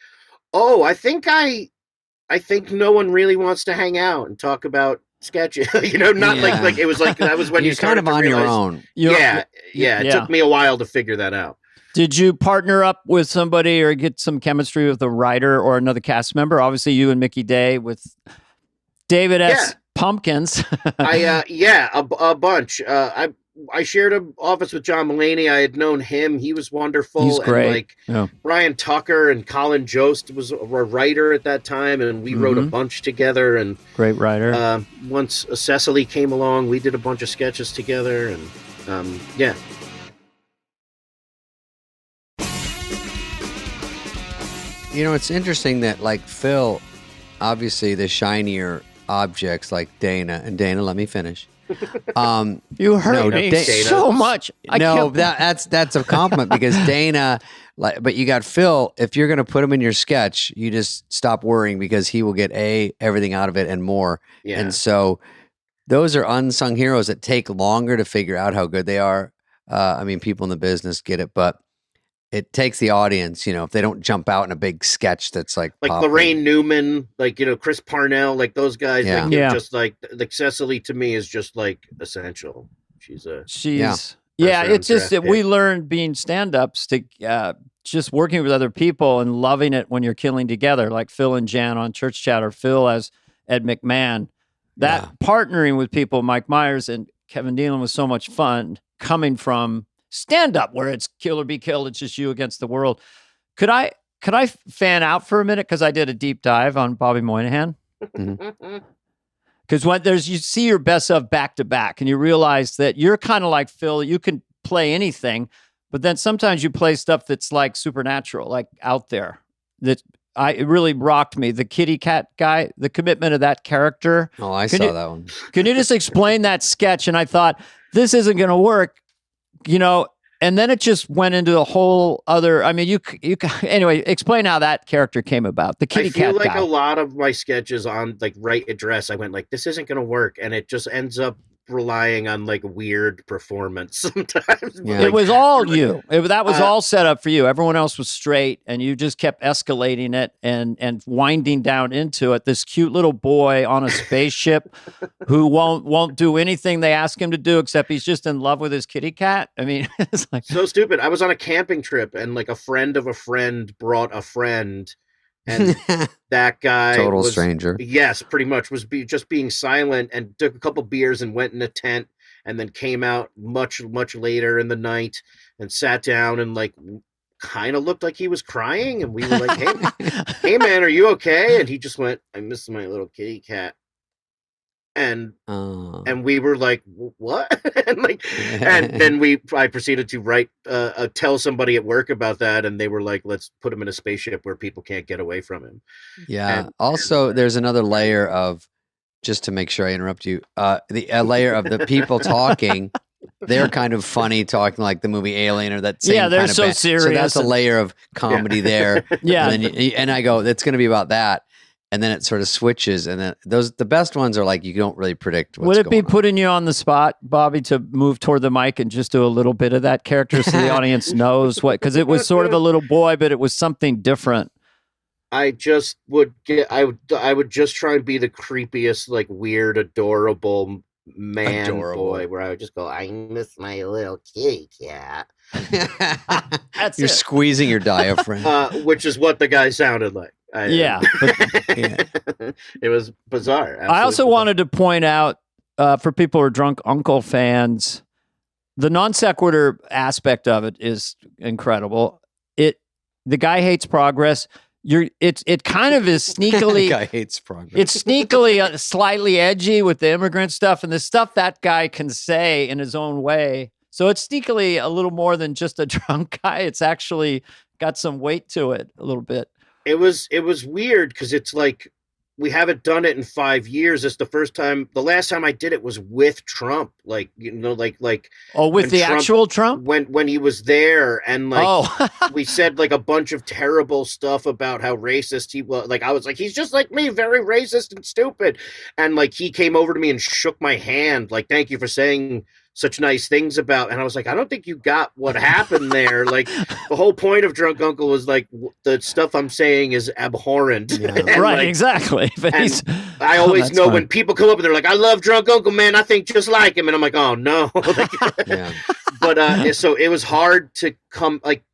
oh, I think no one really wants to hang out and talk about sketches. You know, not like it was like that was when you're you started kind of on to realize, your own. It took me a while to figure that out. Did you partner up with somebody or get some chemistry with a writer or another cast member? Obviously, you and Mickey Day with David S. Pumpkins. A bunch. I shared an office with John Mulaney. I had known him. He was wonderful. He's great. And Brian Tucker and Colin Jost was a writer at that time, and we wrote a bunch together. And great writer. Once Cecily came along, we did a bunch of sketches together, and You know, it's interesting that like Phil, obviously the shinier objects like Dana, let me finish. You hurt me so much. That's a compliment because Dana, but you got Phil. If you're going to put him in your sketch, you just stop worrying because he will get everything out of it and more. Yeah. And so those are unsung heroes that take longer to figure out how good they are. I mean, people in the business get it, but it takes the audience, you know, if they don't jump out in a big sketch that's like Lorraine Newman, like, you know, Chris Parnell, like those guys, just like Cecily to me is just like essential. It's just that we learned being stand-ups to just working with other people and loving it when you're killing together, like Phil and Jan on Church Chat or Phil as Ed McMahon. That partnering with people, Mike Myers and Kevin Nealon, was so much fun coming from stand-up where it's kill or be killed. It's just you against the world. Could I fan out for a minute? Because I did a deep dive on Bobby Moynihan. Because when you see your best of back to back and you realize that you're kind of like Phil, you can play anything, but then sometimes you play stuff that's like supernatural, like out there. It really rocked me. The kitty cat guy, the commitment of that character. Oh, I saw that one. Can you just explain that sketch? And I thought, this isn't going to work. You know, and then it just went into a whole other. I mean, you anyway. Explain how that character came about. The kitty cat guy. I feel like a lot of my sketches on like Right Address, I went like, this isn't going to work, and it just ends up relying on like weird performance sometimes. Yeah. It was all you. That was all set up for you. Everyone else was straight, and you just kept escalating it and winding down into it. This cute little boy on a spaceship who won't do anything they ask him to do except he's just in love with his kitty cat. I mean, it's like so stupid. I was on a camping trip, and like a friend of a friend brought a friend. And that guy total stranger. Yes, pretty much was just being silent and took a couple beers and went in a tent and then came out much later in the night and sat down and like kind of looked like he was crying, and we were like, hey man, are you okay? And he just went, I miss my little kitty cat. And we were like, what? and then I proceeded to write, tell somebody at work about that, and they were like, let's put him in a spaceship where people can't get away from him. Yeah. There's another layer of, just to make sure I interrupt you, a layer of the people talking. They're kind of funny talking like the movie Alien or that same they're kind of so serious. So that's a layer of comedy there. Yeah. And I go, it's going to be about that. And then it sort of switches, and then the best ones are like you don't really predict what's going on. Would it be on. putting you on the spot, Bobby, to move toward the mic and just do a little bit of that character so the audience knows what? Because it was sort of a little boy, but it was something different. I would just try and be the creepiest, like weird, adorable boy, where I would just go, I miss my little kitty cat. You're squeezing your diaphragm, which is what the guy sounded like. It was bizarre. Absolutely I also wanted to point out for people who are Drunk Uncle fans, the non sequitur aspect of it is incredible. The guy hates progress. It kind of is sneakily. The guy hates progress. It's sneakily slightly edgy with the immigrant stuff and the stuff that guy can say in his own way. So it's sneakily a little more than just a drunk guy. It's actually got some weight to it a little bit. It was weird because it's like we haven't done it in 5 years. It's the first time. The last time I did it was with Trump. Like, like Oh, with when the actual Trump? when he was there, and like Oh, we said like a bunch of terrible stuff about how racist he was. Like I was like, he's just like me, very racist and stupid. And like he came over to me and shook my hand, like, thank you for saying such nice things about. And I was like, I don't think you got what happened there. Like the whole point of Drunk Uncle was like the stuff I'm saying is abhorrent. Yeah. And, right, like, exactly. But and he's, I always that's know funny. when people come up and they're like, I love Drunk Uncle, man. I think just like him. And I'm like, oh no. Like, Yeah. but so it was hard to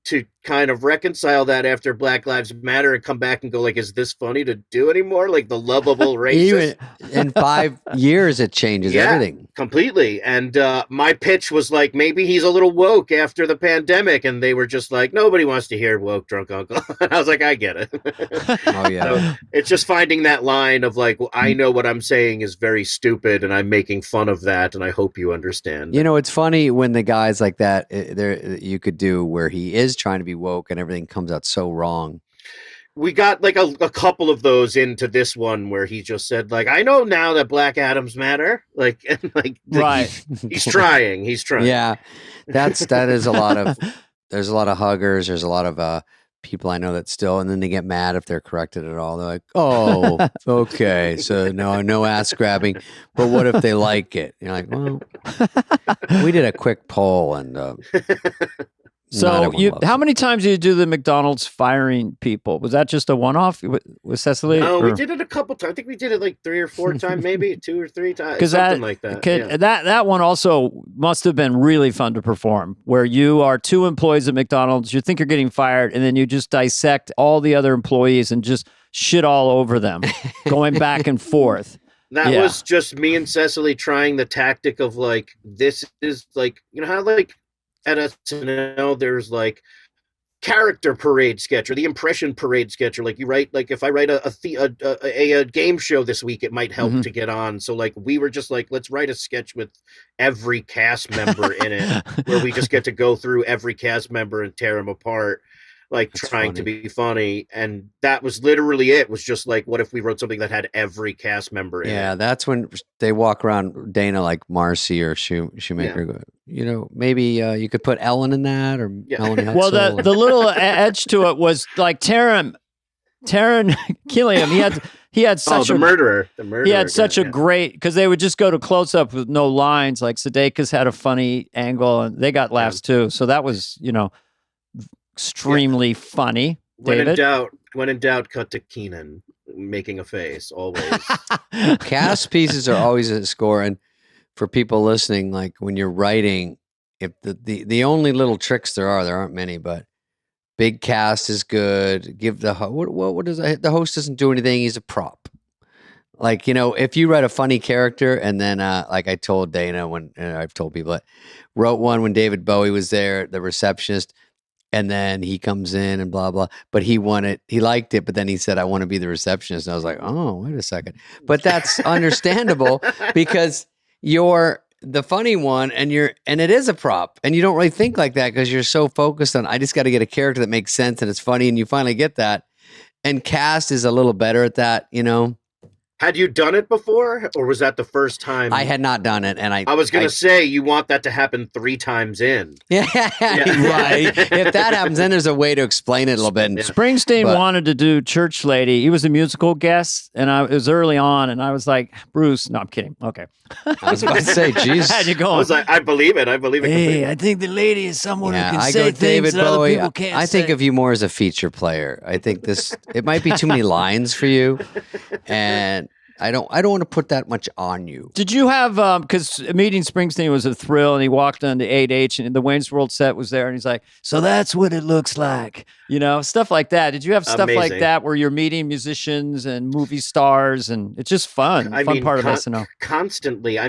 to kind of reconcile that after Black Lives Matter and come back and go like, is this funny to do anymore? Like the lovable racist. Even in 5 years, it changes everything. Completely. And my pitch was like, maybe he's a little woke after the pandemic. And they were just like, nobody wants to hear woke Drunk Uncle. I was like, I get it. Oh, yeah. So it's just finding that line of like, well, I know what I'm saying is very stupid and I'm making fun of that. And I hope you understand. You know, it's funny when the guys like that, there you could do where he is trying to be woke and everything comes out so wrong. We got like a couple of those into this one where he just said like, I know now that Black Adams matter. Like, and like, Right. he's trying. Yeah, that is a lot of. There's a lot of huggers. There's a lot of people I know that still, and then they get mad if they're corrected at all. They're like, "Oh, okay, so no ass grabbing, but what if they like it?" You're like, "Well, we did a quick poll, and not So everyone loves how it." many times did you do the McDonald's firing people? Was that just a one-off with Cecily? No, we or- did it a couple times. I think we did it like 3 or 4 times, maybe 2 or 3 times, Because something like that. Yeah. that one also must have been really fun to perform, where you are 2 employees at McDonald's, you think you're getting fired, and then you just dissect all the other employees and just shit all over them, going back and forth. That Yeah. was just me and Cecily trying the tactic of like, this is like, you know how like at SNL there's like character parade sketch or the impression parade sketch, or like you write, like if I write a game show this week, it might help Mhm. to get on. So like we were just like, let's write a sketch with every cast member in it, where we just get to go through every cast member and tear them apart, like That's trying to funny. be funny. And that was literally it. Was just like, what if we wrote something that had every cast member in Yeah, it? that's when they walk around Dana like Marcy or Shoemaker. Go, you know, maybe you could put Ellen in that, or Yeah. Ellen Well, Hutzel. the little edge to it was like Taron Killiam. He had Oh, such the a murderer. The murderer. he had such a yeah. great, because they would just go to close up with no lines. Like Sudeikis had a funny angle, and they got laughs too. So that was extremely funny. When in David, doubt, cut to Keenan making a face always. Cast pieces are always a score, and for people listening, like when you're writing, if the only little tricks there aren't many, but big cast is good. Give the what is the host doesn't do anything, he's a prop. Like, if you write a funny character, and then like I told Dana when I've told people that, wrote one when David Bowie was there, the receptionist. And then he comes in and blah, blah. But he liked it. But then he said, I want to be the receptionist. And I was like, oh, wait a second. But that's understandable, because you're the funny one and it is a prop. And you don't really think like that because you're so focused on, I just got to get a character that makes sense and it's funny. And you finally get that. And cast is a little better at that, Had you done it before, or was that the first time? I had not done it. And I was going to say, you want that to happen 3 times in. Yeah, right. If that happens, then there's a way to explain it a little bit. Yeah. Springsteen But- wanted to do Church Lady. He was a musical guest, and it was early on, and I was like, Bruce, no, I'm kidding. Okay. I was about to say, geez. Had you I going? was like, I believe it. completely. I think the lady is someone Yeah, who can I say go things David that other Bowie. people can't I think say. of you more as a feature player. I think it might be too many lines for you, and I don't want to put that much on you. Did you have, because meeting Springsteen was a thrill, and he walked on the 8H, and the Wayne's World set was there, and he's like, so that's what it looks like, stuff like that. Did you have stuff like Amazing. that where you're meeting musicians and movie stars, and it's just fun, part of SNL? Constantly. I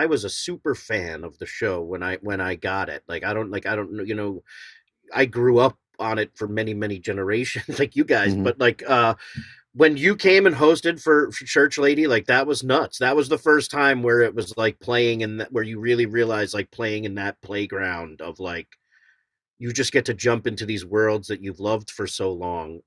was a super fan of the show when I got it. I don't, I grew up on it for many, many generations, like you guys, Mhm. but when you came and hosted for Church Lady, like that was nuts. That was the first time where it was like playing in that, where you really realized like playing in that playground of like, you just get to jump into these worlds that you've loved for so long.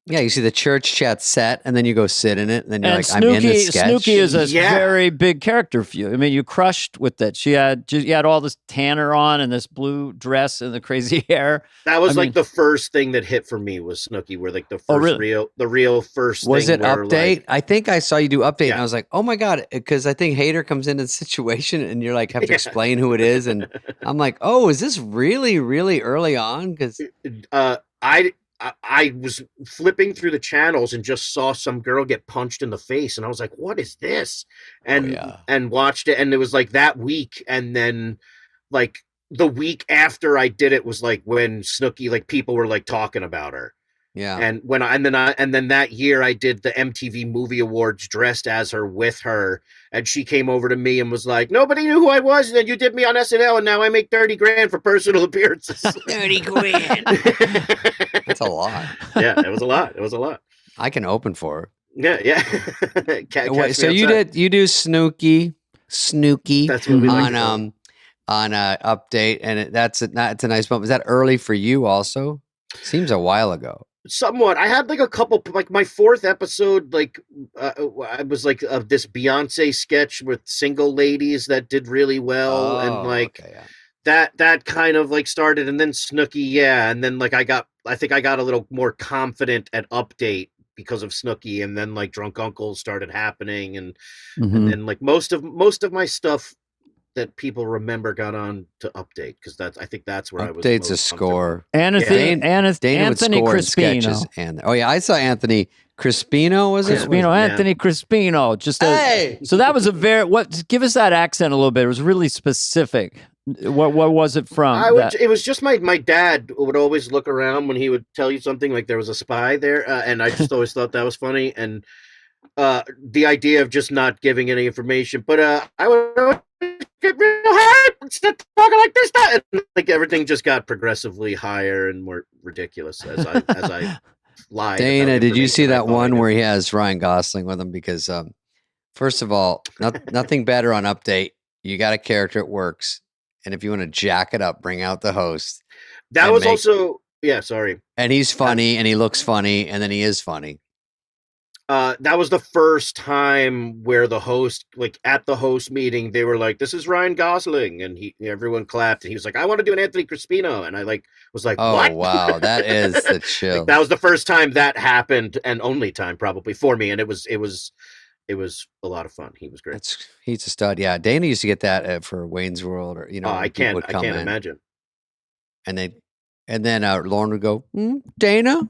Yeah, you see the church chat set, and then you go sit in it, and then you're And like, I'm in the sketch. Snooki is a Yeah. very big character for you. I mean, you crushed with that. You had all this tanner on and this blue dress and the crazy hair. That was I like mean- the first thing that hit for me was Snooki, where like the first really? real first Was thing it where, update? like, I think I saw you do update, Yeah. and I was like, oh my God, because I think Hader comes into the situation, and you're like, have to explain who it is, and I'm like, oh, is this really, really early on? Because I was flipping through the channels and just saw some girl get punched in the face, and I was like, "What is this?" And yeah. and watched it, and it was like that week, and then like the week after I did it was like when Snooki, like people were like talking about her, Yeah. and then that year I did the MTV Movie Awards dressed as her with her, and she came over to me and was like, "Nobody knew who I was, and then you did me on SNL, and now I make 30 grand for personal appearances." 30 grand. That's a lot. Yeah, it was a lot. It was a lot. I can open for her. Yeah. Wait, so you do Snooki. That's what we like on to call it. on update, and it's a nice bump. Was that early for you also? Seems a while ago. Somewhat. I had like a couple, like my fourth episode, like I was like this Beyonce sketch with single ladies that did really well, and like okay, yeah. that kind of like started, and then Snooki, yeah, and then like I think I got a little more confident at update because of Snooki, and then like Drunk Uncle started happening, and then like most of my stuff that people remember got on to update, because I think that's where I was. Update's a most score. Anthony Anthony Crispino. sketches, and oh yeah, I saw Anthony Crispino. Was it? Crispino, Anthony Crispino. So that was a give us that accent a little bit. It was really specific. What was it from? It was just my dad would always look around when he would tell you something, like there was a spy there, and I just always thought that was funny, and the idea of just not giving any information. But I would get real hard and start talking like this, and like everything just got progressively higher and more ridiculous as I lied. Dana, did you see that one where where he has Ryan Gosling with him? Because first of all, nothing better on update. You got a character, it works. And if you want to jack it up, bring out the host. That was also, yeah, sorry. And he's funny, and he looks funny, and then he is funny. That was the first time where the host, like at the host meeting, they were like, "This is Ryan Gosling," and everyone clapped, and he was like, "I want to do an Anthony Crispino," and I was like, "Oh what? wow, that is the chill." Like, that was the first time that happened, and only time probably for me, and it was a lot of fun. He was great. He's a stud. Yeah, Dana used to get that for Wayne's World, or I can't imagine. And then Lorne would go, Dana.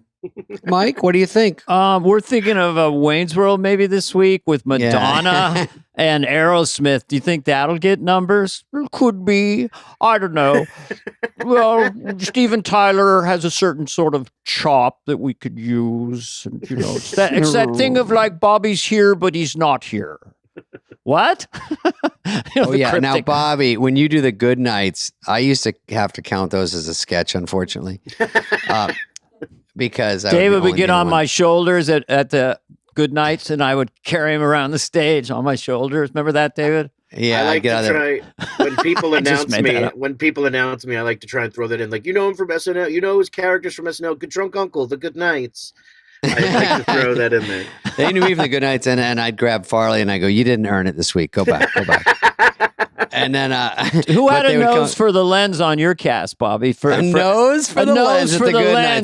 Mike, what do you think? We're thinking of Wayne's World maybe this week with Madonna and Aerosmith. Do you think that'll get numbers? It could be. I don't know. Well, Steven Tyler has a certain sort of chop that we could use. And, it's that thing of like Bobby's here, but he's not here. What? Oh yeah. Cryptic. Now, Bobby, when you do the good nights, I used to have to count those as a sketch, unfortunately. Because David would get on my shoulders at the good nights, and I would carry him around the stage on my shoulders. Remember that, David? Yeah, I like to try when people announce me. When people announce me, I like to try and throw that in. Like, you know him from SNL. You know his characters from SNL. Good Drunk Uncle, The Good Nights. I like to throw that in there. They knew me from The Good Nights, and I'd grab Farley and I go, "You didn't earn it this week. Go back." And then who had a nose for the lens on your cast, Bobby? A nose for the lens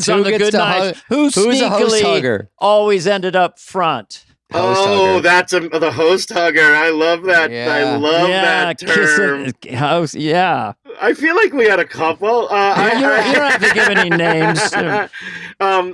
on the Good Nights. Who's a host hugger? Always ended up front. That's the host hugger. I love that. Yeah. I love that term. Host, yeah. I feel like we had a couple. You don't have to give any names.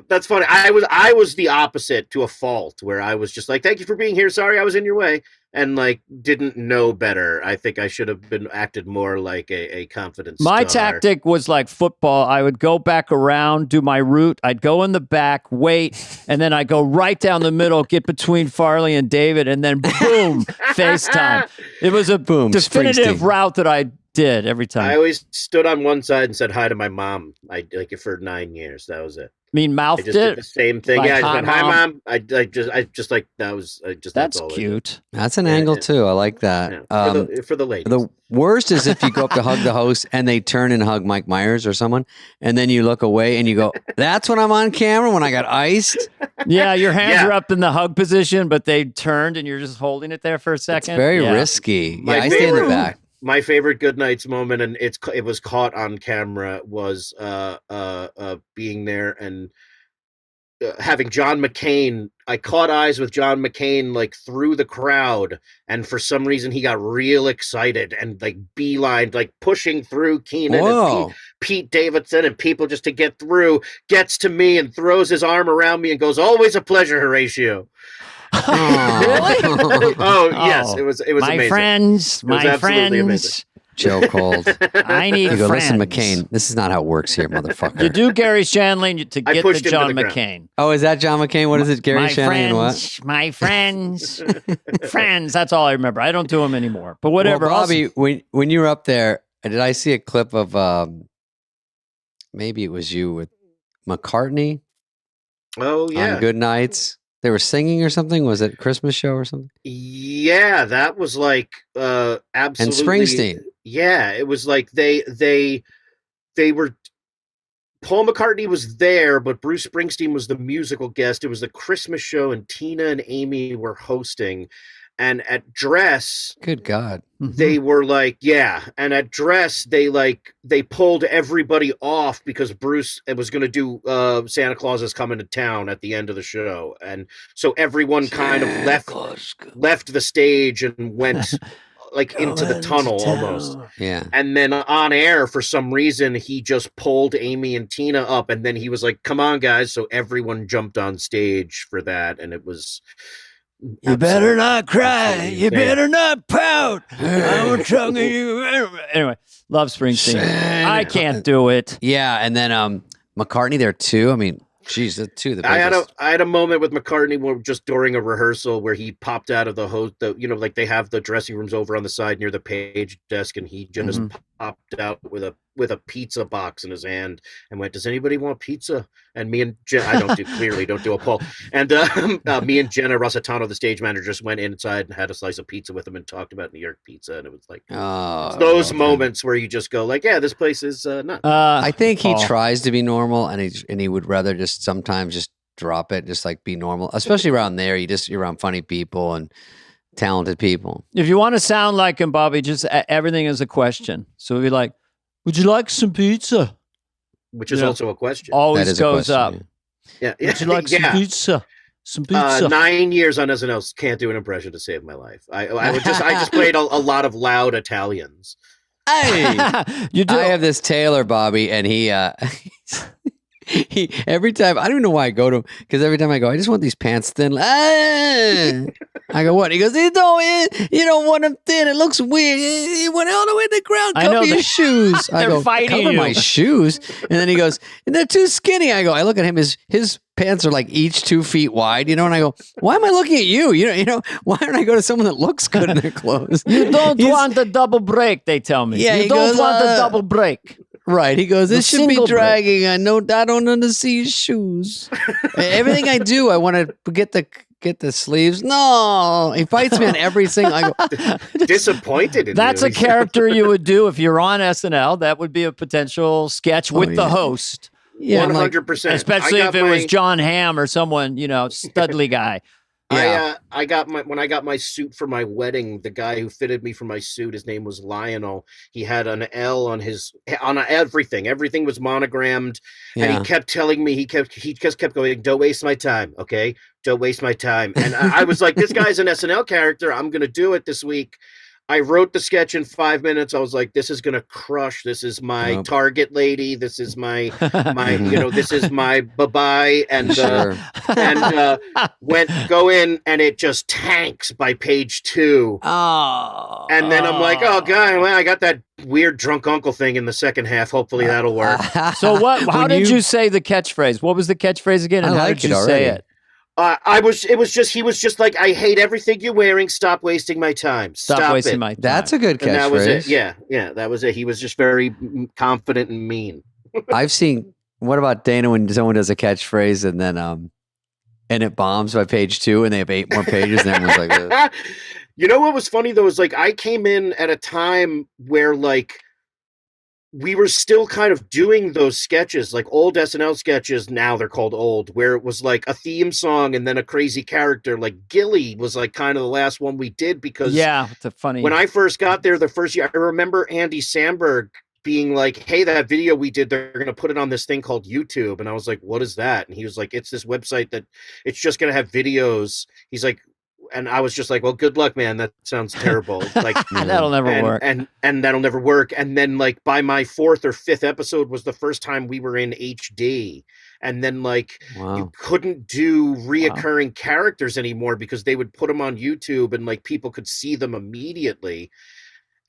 That's funny. I was the opposite to a fault, where I was just like, "Thank you for being here. Sorry, I was in your way," and like didn't know better. I think I should have acted more like a confident star. My tactic was like football. I would go back around, do my route. I'd go in the back, wait, and then I go right down the middle, get between Farley and David, and then boom, FaceTime. It was a definitive route that I did every time. I always stood on one side and said hi to my mom. I like it for 9 years. That was it. mean, I mouthed just did it. the same thing. Like, Yeah, I just hi, went, hi, Mom." Mom. I just like, that was just, That's all I did. cute. That's an Yeah, angle yeah. too. I like that. Yeah. For the ladies. The worst is if you go up to hug the host and they turn and hug Mike Myers or someone, and then you look away and you go, "That's when I'm on camera when I got iced." Yeah, your hands Yeah. are up in the hug position, but they turned and you're just holding it there for a It's second. very Yeah. risky. My I stay in the favorite- back. My favorite Good Nights moment, and it was caught on camera, was being there and having John McCain. I caught eyes with John McCain like through the crowd, and for some reason he got real excited and like beelined, like pushing through Keenan and Whoa. Pete Davidson and people just to get through. Gets to me and throws his arm around me and goes, "Always a pleasure, Horatio." Aw. Oh yes, Oh, it was my amazing. friends, was my absolutely friends. amazing. Joe cold. I need You go, friends. listen, McCain, this is not how it works here, motherfucker. You do Gary Shandling to I get the pushed him to John the ground. McCain. Oh, is that John McCain? What is it? Gary My Shandling and what? friends, my friends, friends. That's all I remember. I don't do them anymore. But whatever. Well, Bobby, Also- when you were up there, did I see a clip of maybe it was you with McCartney Oh yeah. on Good Nights? They were singing or something. Was it a Christmas show or something? Yeah, that was like absolutely. And Springsteen. Yeah, it was like they were. Paul McCartney was there, but Bruce Springsteen was the musical guest. It was the Christmas show, and Tina and Amy were hosting. And at Dress, Good God. they were like, yeah. And at Dress, they pulled everybody off because Bruce was going to do Santa Claus is Coming to Town at the end of the show. And so everyone kind of left the stage and went like into the tunnel almost. Yeah. And then on air, for some reason, he just pulled Amy and Tina up. And then he was like, come on, guys. So everyone jumped on stage for that. And it was... You better not cry. absolutely You insane. better not pout. I'm telling you. Anyway, love Springsteen. I can't do it. Yeah. And then McCartney there too. I mean, geez, the two the biggest. I had a moment with McCartney where just during a rehearsal where he popped out of the host, like they have the dressing rooms over on the side near the page desk, and he just popped out with a pizza box in his hand and went, "Does anybody want pizza?" And me and Jen, I don't do a poll. And me and Jenna Rossitano, the stage manager, just went inside and had a slice of pizza with him and talked about New York pizza, and it was like those moments where you just go like, "Yeah, this place is nuts." I think he Paul. tries to be normal, and he would rather just sometimes just drop it, just like be normal. Especially around there, you're around funny people and talented people. If you want to sound like him, Bobby, just everything is a question. So we'd be like, would you like some pizza? Which is Yeah. also a question. That Always is a goes question, up. yeah. Yeah, Would you like some yeah. pizza? Some pizza. 9 years on SNL, can't do an impression to save my life. I just played a lot of loud Italians. Hey, You do. I have this tailor, Bobby, and he every time I don't know why I go to him because every time I go, I just want these pants thin. I go, what? He goes, you don't want them thin. It looks weird. You want it all the way to the ground. I know Cover your that- shoes. I They're go, fighting cover you. my shoes. And then he goes, and they're too skinny. I go, I look at him. His pants are like each 2 feet wide, and I go, why am I looking at you? Why don't I go to someone that looks good in their clothes? You don't He's- want a double break, they tell me. Yeah, you he don't goes, want a double break. Right. He goes, this The should be single break. dragging. I know I don't want to see your shoes. Everything I do, I want to get the sleeves. No. He fights me on every single. I go, Disappointed in That's you. a character you would do if you're on SNL. That would be a potential sketch with the yeah. host. yeah, I'm like, 100%. Especially if it was John Hamm or someone, studly guy. Yeah. When I got my suit for my wedding, the guy who fitted me for my suit, his name was Lionel. He had an L on everything. Everything was monogrammed, and yeah. he kept telling me he just kept going, "Don't waste my time, okay? Don't waste my time." And I was like, "This guy's an SNL character. I'm gonna do it this week." I wrote the sketch in 5 minutes. I was like, "This is gonna crush. This is my Yep. Target lady. This is my this is my bye-bye." And Sure. go in, and it just tanks by page 2. Oh. And then I'm like, "Oh God, well, I got that weird drunk uncle thing in the second half. Hopefully that'll work." So what? How When did you say the catchphrase? What was the catchphrase again? And I how like did you it say already. it? He was just like, "I hate everything you're wearing. Stop wasting my time. Stop wasting it." my time. That's a good And that was it. catchphrase. Yeah, that was it. He was just very confident and mean. I've seen What about Dana when someone does a catchphrase and then and it bombs by page 2 and they have 8 more pages and everyone's like this? You know what was funny though is like I came in at a time where like we were still kind of doing those sketches, like old SNL sketches. Now they're called old, where it was like a theme song and then a crazy character. Like Gilly was like kind of the last one we did because it's a funny. When I first got there the first year, I remember Andy Samberg being like, hey, that video we did, they're going to put it on this thing called YouTube. And I was like, what is that? And he was like, it's this website that it's just going to have videos. He's like, and I was just like, well, good luck, man. That sounds terrible. Like that'll never work. And that'll never work. And then like by my 4th or 5th episode was the first time we were in HD. And then like you couldn't do reoccurring characters anymore because they would put them on YouTube and like people could see them immediately.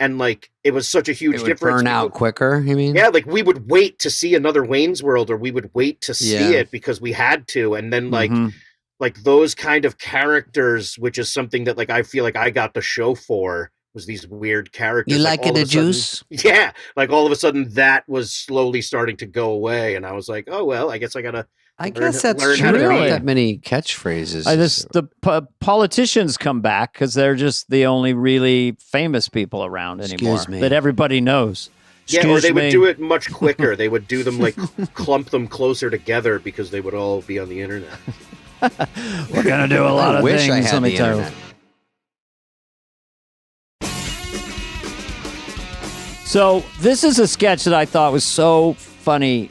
And like it was such a huge difference. Burn out quicker, you mean? Yeah, like we would wait to see another Wayne's World, or we would wait to see it because we had to. And then like those kind of characters, which is something that like I feel like I got the show for, was these weird characters. You like it a juice? Yeah, like all of a sudden that was slowly starting to go away, and I was like, oh well, I guess I gotta. I guess that's true. There aren't that many catchphrases. The politicians come back because they're just the only really famous people around anymore that everybody knows. Or they would do it much quicker. They would do them like clump them closer together because they would all be on the internet. We're gonna do a lot of things. I had the internet. So this is a sketch that I thought was so funny,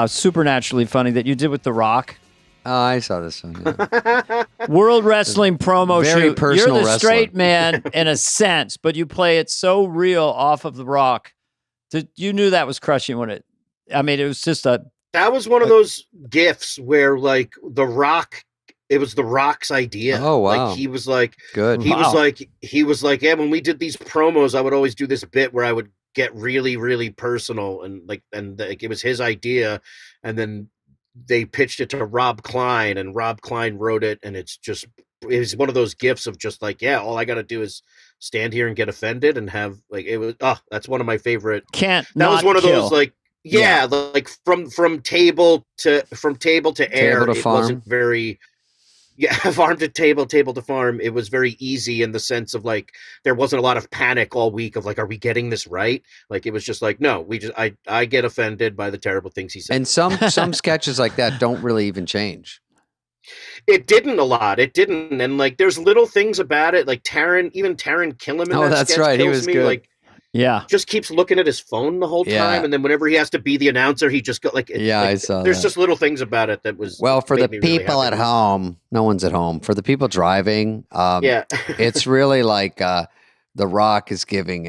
supernaturally funny, that you did with The Rock. Oh, I saw this one. Yeah. World Wrestling promo Very shoot. personal You're the wrestling. straight man in a sense, but you play it so real off of The Rock. You knew that was crushing when it. I mean, it was just a. That was one of those gifts where like The Rock. It was The Rock's idea. Oh wow! Like he was like, good. He was like, yeah. When we did these promos, I would always do this bit where I would get really, really personal, and it was his idea, and then they pitched it to Rob Klein, and Rob Klein wrote it, and it was one of those gifts of just like, yeah, all I got to do is stand here and get offended and have like it was. That's one of my favorite. That was one of those like. Yeah, like from table to air, it wasn't very. Yeah, farm to table, table to farm. It was very easy in the sense of like there wasn't a lot of panic all week of like, are we getting this right? Like it was just like, no, I get offended by the terrible things he said. And some sketches like that don't really even change. It didn't a lot. It didn't, and like there's little things about it, like Taron Killam. Oh, that's right. He was good. Like, just keeps looking at his phone the whole time, and then whenever he has to be the announcer, he just go like, I saw there's just little things about it that was for the people at home. No one's at home. For the people driving, it's really like The Rock is giving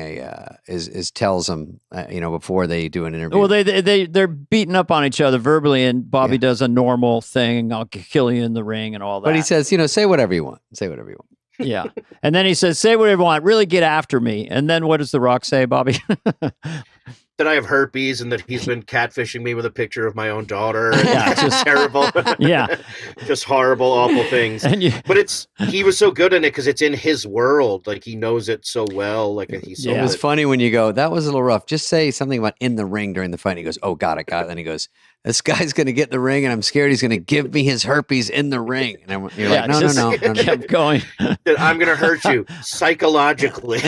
tells them before they do an interview. Well, they're beating up on each other verbally, and Bobby does a normal thing. I'll kill you in the ring and all that. But he says, say whatever you want. Say whatever you want. Yeah. And then he says, say whatever you want, really get after me. And then what does The Rock say, Bobby? That I have herpes and that he's been catfishing me with a picture of my own daughter. It's just terrible. Just horrible, awful things. But he was so good in it because it's in his world. Like he knows it so well. Like he's so It was funny when you go, that was a little rough. Just say something about in the ring during the fight. And he goes, oh, got it. Then he goes, this guy's going to get in the ring and I'm scared he's going to give me his herpes in the ring. And you're like, no. Kept going. I'm going to hurt you psychologically.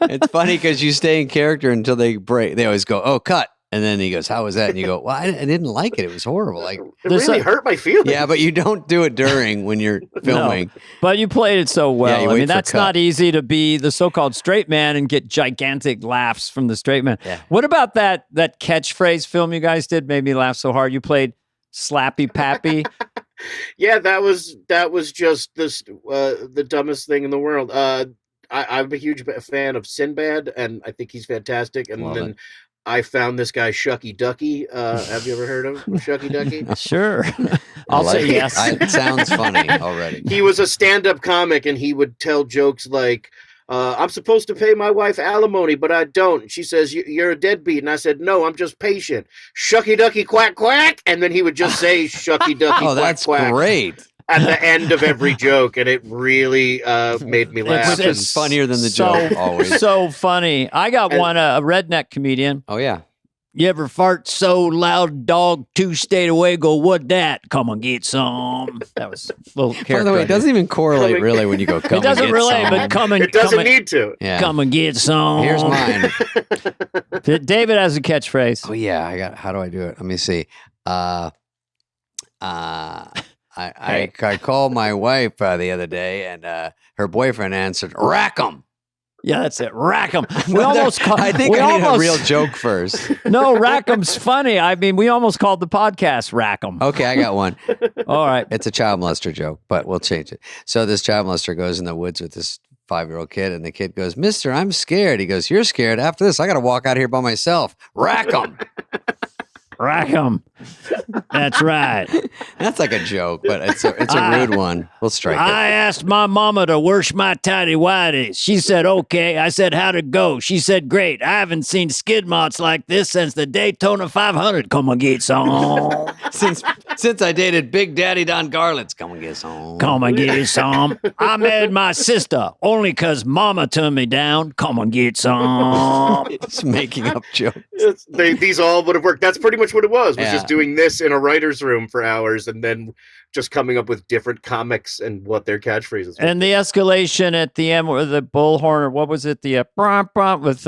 It's funny because you stay in character until they break. They always go, oh, cut. And then he goes, how was that? And you go, well, I didn't like it. It was horrible. Like it really hurt my feelings. Yeah, but you don't do it during when you're filming. No, but you played it so well. Yeah, I mean, that's not easy to be the so-called straight man and get gigantic laughs from the straight man. Yeah. What about that catchphrase film you guys did made me laugh so hard? You played Slappy Pappy. Yeah, that was just the dumbest thing in the world. I'm a huge fan of Sinbad, and I think he's fantastic. And Love it. I found this guy Shucky Ducky. Have you ever heard of Shucky Ducky? Sure. I'll say yes. It sounds funny already. He was a stand-up comic, and he would tell jokes like, I'm supposed to pay my wife alimony, but I don't. She says, you're a deadbeat. And I said, no, I'm just patient. Shucky Ducky quack quack. And then he would just say Shucky Ducky quack that's quack. Great. At the end of every joke, and it really made me laugh. It's funnier than the joke, always. So funny. I got one, a redneck comedian. Oh, yeah. You ever fart so loud, dog 2 stayed away, go, what that? Come and get some. That was a little character. By the way, it doesn't even correlate really when you go, come It doesn't and get relate, some. but come and It doesn't come and, need to. Yeah. come and get some. Here's mine. David has a catchphrase. Oh yeah, how do I do it? Let me see. I called my wife the other day, and her boyfriend answered, "Rack 'em." Yeah, that's it. Rack 'em. We almost called. I think we I need almost, a real joke first. No, Rack 'em's funny. I mean, we almost called the podcast Rack 'em. Okay, I got one. All right. It's a child molester joke, but we'll change it. So this child molester goes in the woods with this 5-year-old kid, and the kid goes, "Mister, I'm scared." He goes, "You're scared? After this, I got to walk out here by myself. Rack 'em." Rack 'em. That's right. That's like a joke, but it's a rude one. We'll strike I it. asked my mama to wash my tidy whities. She said, okay. I said, how'd it go? She said, great. I haven't seen skid marks like this since the Daytona 500. Come and get some. Since I dated Big Daddy Don Garland's, come and get some. Come and get some. I married my sister only 'cause mama turned me down. Come and get some. Just making up jokes. These all would have worked. That's pretty much what it was Yeah. just doing this in a writer's room for hours and then just coming up with different comics and what their catchphrases were. And the escalation at the end with the bullhorn, or what was it? The with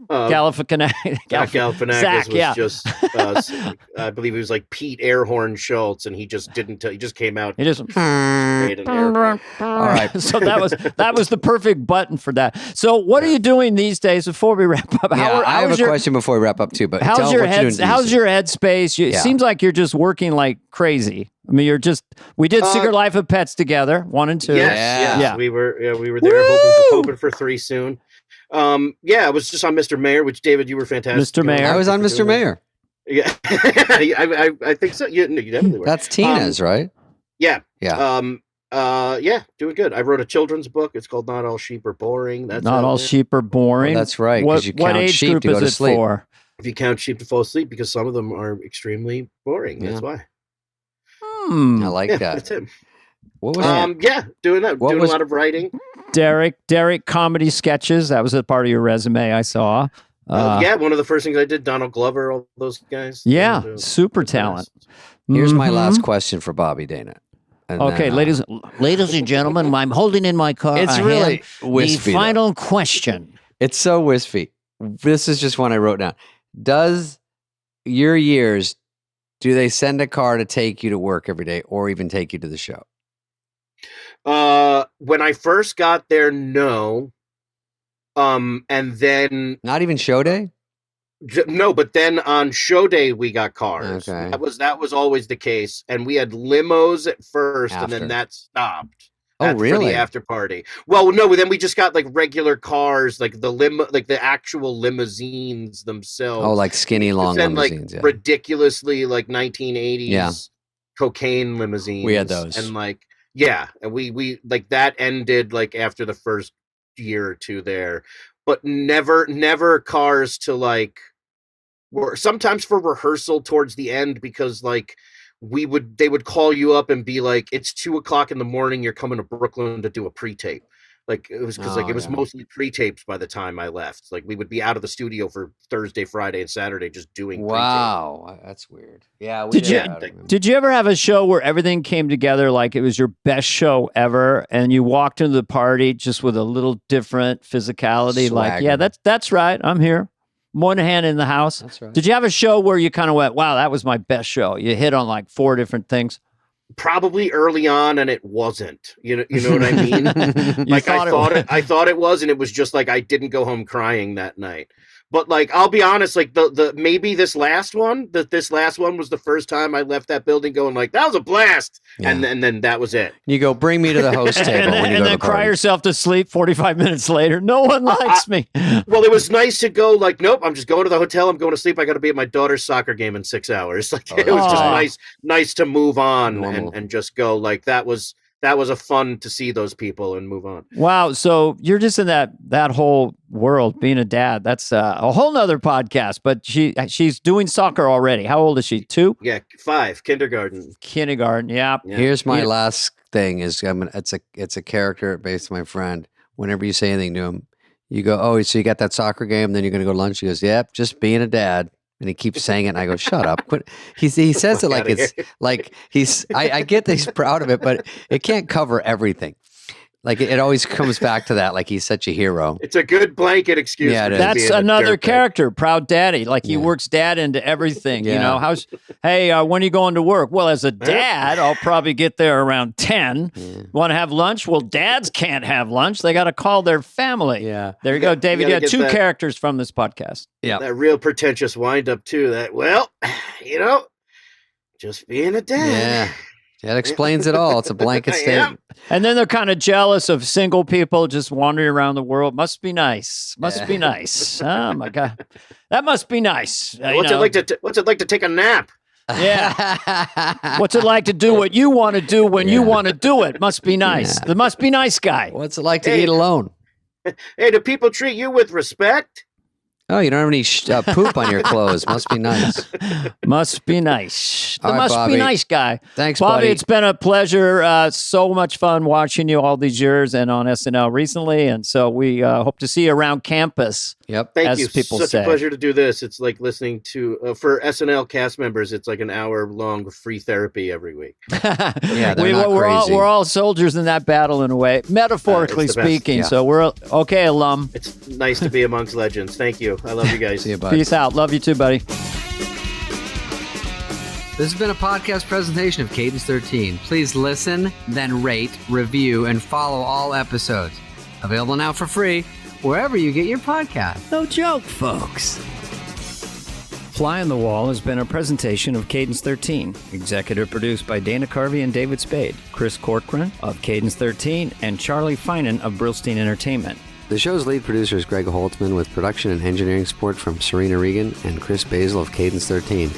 Galifianakis. Zach Galifianakis Zach, was yeah. just, I believe it was like Pete Airhorn Schultz, and he just didn't. He just came out. He just Made an airhorn. All right. So that was the perfect button for that. So what are you doing these days before we wrap up? Yeah, I have a question before we wrap up too. But How's tell your what you're head? doing How's these your headspace? It Yeah. seems like you're just working like crazy. I mean, we did Secret Life of Pets together, 1 and 2. Yes, Yeah. we were there hoping for 3 soon. I was just on Mr. Mayor, which David, you were fantastic. Mr. Mayor. I was on Mr. Mayor. Yeah, I think so. You definitely were. That's Tina's, right? Yeah. Yeah. Doing good. I wrote a children's book. It's called Not All Sheep Are Boring. That's Not out all there. sheep are boring. Well, that's right, 'cause you what count age sheep group to go is to it sleep. for? If you count sheep to fall asleep, because some of them are extremely boring. That's why. Hmm. I like Yeah, that. that's him. What was that? Doing that. What Doing was- a lot of writing. Derek comedy sketches. That was a part of your resume I saw. One of the first things I did, Donald Glover, all those guys. Yeah, And, super talent. Here's my Mhm. last question for Bobby Dana. And Okay, then, ladies and gentlemen, I'm holding in my car. It's I really have wispy. the though. final question. It's so wispy. This is just one I wrote down. Does your years, do they send a car to take you to work every day or even take you to the show? when I first got there, no. And then Not even show day? no, but then on show day we got cars. Okay. That was always the case, and we had limos at first, and After. then that stopped. Oh, For really? the after party. Well, no, then we just got like regular cars, like the limo, like the actual limousines themselves. Oh, like skinny long then limousines. like Yeah. ridiculously like 1980s Yeah. cocaine limousines. We had those. and like and we like that ended like after the first year or two there, but never cars to like were sometimes for rehearsal towards the end, because like they would call you up and be like, it's 2:00 in the morning, you're coming to Brooklyn to do a pre-tape. Like it was because it was yeah. mostly pre-tapes by the time I left. Like we would be out of the studio for Thursday, Friday, and Saturday just doing pre-tape. Wow. That's weird. Yeah. We Did you- have that. Did you ever have a show where everything came together like it was your best show ever, and you walked into the party just with a little different physicality? Like, Swagger. yeah, that's right. I'm here. Moynihan in the house. That's right. Did you have a show where you kind of went, wow, that was my best show? You hit on like 4 different things. Probably early on, and it wasn't. You know what I mean? Like I thought it was, and it was just like I didn't go home crying that night. But like I'll be honest, like the maybe this last one was the first time I left that building going like that was a blast, Yeah. and then that was it. You go, bring me to the host table and when you then, go to the cry party. yourself to sleep 45 minutes later. No one likes me. Well, it was nice to go like, nope, I'm just going to the hotel. I'm going to sleep. I got to be at my daughter's soccer game in 6 hours. Like it was just Oh. nice to move on Normal. and just go like that was a fun to see those people and move on. Wow. So you're just in that whole world, being a dad. That's a whole nother podcast, but she's doing soccer already. How old is she? 2? Yeah, 5, kindergarten. Kindergarten. Yeah. Yeah. Here's my Yeah. last thing is it's a character based on my friend. Whenever you say anything to him, you go, oh, so you got that soccer game, then you're going to go to lunch? He goes, yep, just being a dad. And he keeps saying it, and I go, "Shut up!" Quit. He says it like it's like he's. I get that he's proud of it, but it can't cover everything. Like it always comes back to that. Like he's such a hero. It's a good blanket excuse. Yeah, for it is. just That's being a another dirtbag. character, proud daddy. Like he works dad into everything. You Yeah. know, hey, when are you going to work? Well, as a dad, I'll probably get there around 10. Want to have lunch? Well, dads can't have lunch. They got to call their family. Yeah. There you go, David. You gotta got get two that- characters from this podcast. Yeah. That real pretentious wind up too. That just being a dad. Yeah. That explains it all. It's a blanket Yeah. statement. And then they're kind of jealous of single people just wandering around the world. Must be nice. Must be nice. Oh my God, that must be nice. What's it like to take a nap? Yeah. What's it like to do what you want to do when you want to do it? Must be nice. Yeah. The must be nice guy. What's it like to Hey. eat alone? Hey, do people treat you with respect? Oh, you don't have any poop on your clothes. Must be nice. Must be nice. The All right, must Bobby. be nice guy. Thanks, Bobby, buddy. it's been a pleasure. So much fun watching you all these years and on SNL recently. And so we hope to see you around campus. Yep. Thank As you. people Such say. a pleasure to do this. It's like listening to for SNL cast members. It's like an hour-long free therapy every week. Yeah, they're not we're crazy. all soldiers in that battle in a way, metaphorically It's the best. speaking. Yeah. So we're okay, alum. It's nice to be amongst legends. Thank you. I love you guys. See you, bud. Peace out. Love you too, buddy. This has been a podcast presentation of Cadence 13. Please listen, then rate, review, and follow all episodes. Available now for free wherever you get your podcast. No joke, folks. Fly on the Wall has been a presentation of Cadence 13. Executive produced by Dana Carvey and David Spade, Chris Corcoran of Cadence 13, and Charlie Finan of Brillstein Entertainment. The show's lead producer is Greg Holtzman with production and engineering support from Serena Regan and Chris Basil of Cadence 13.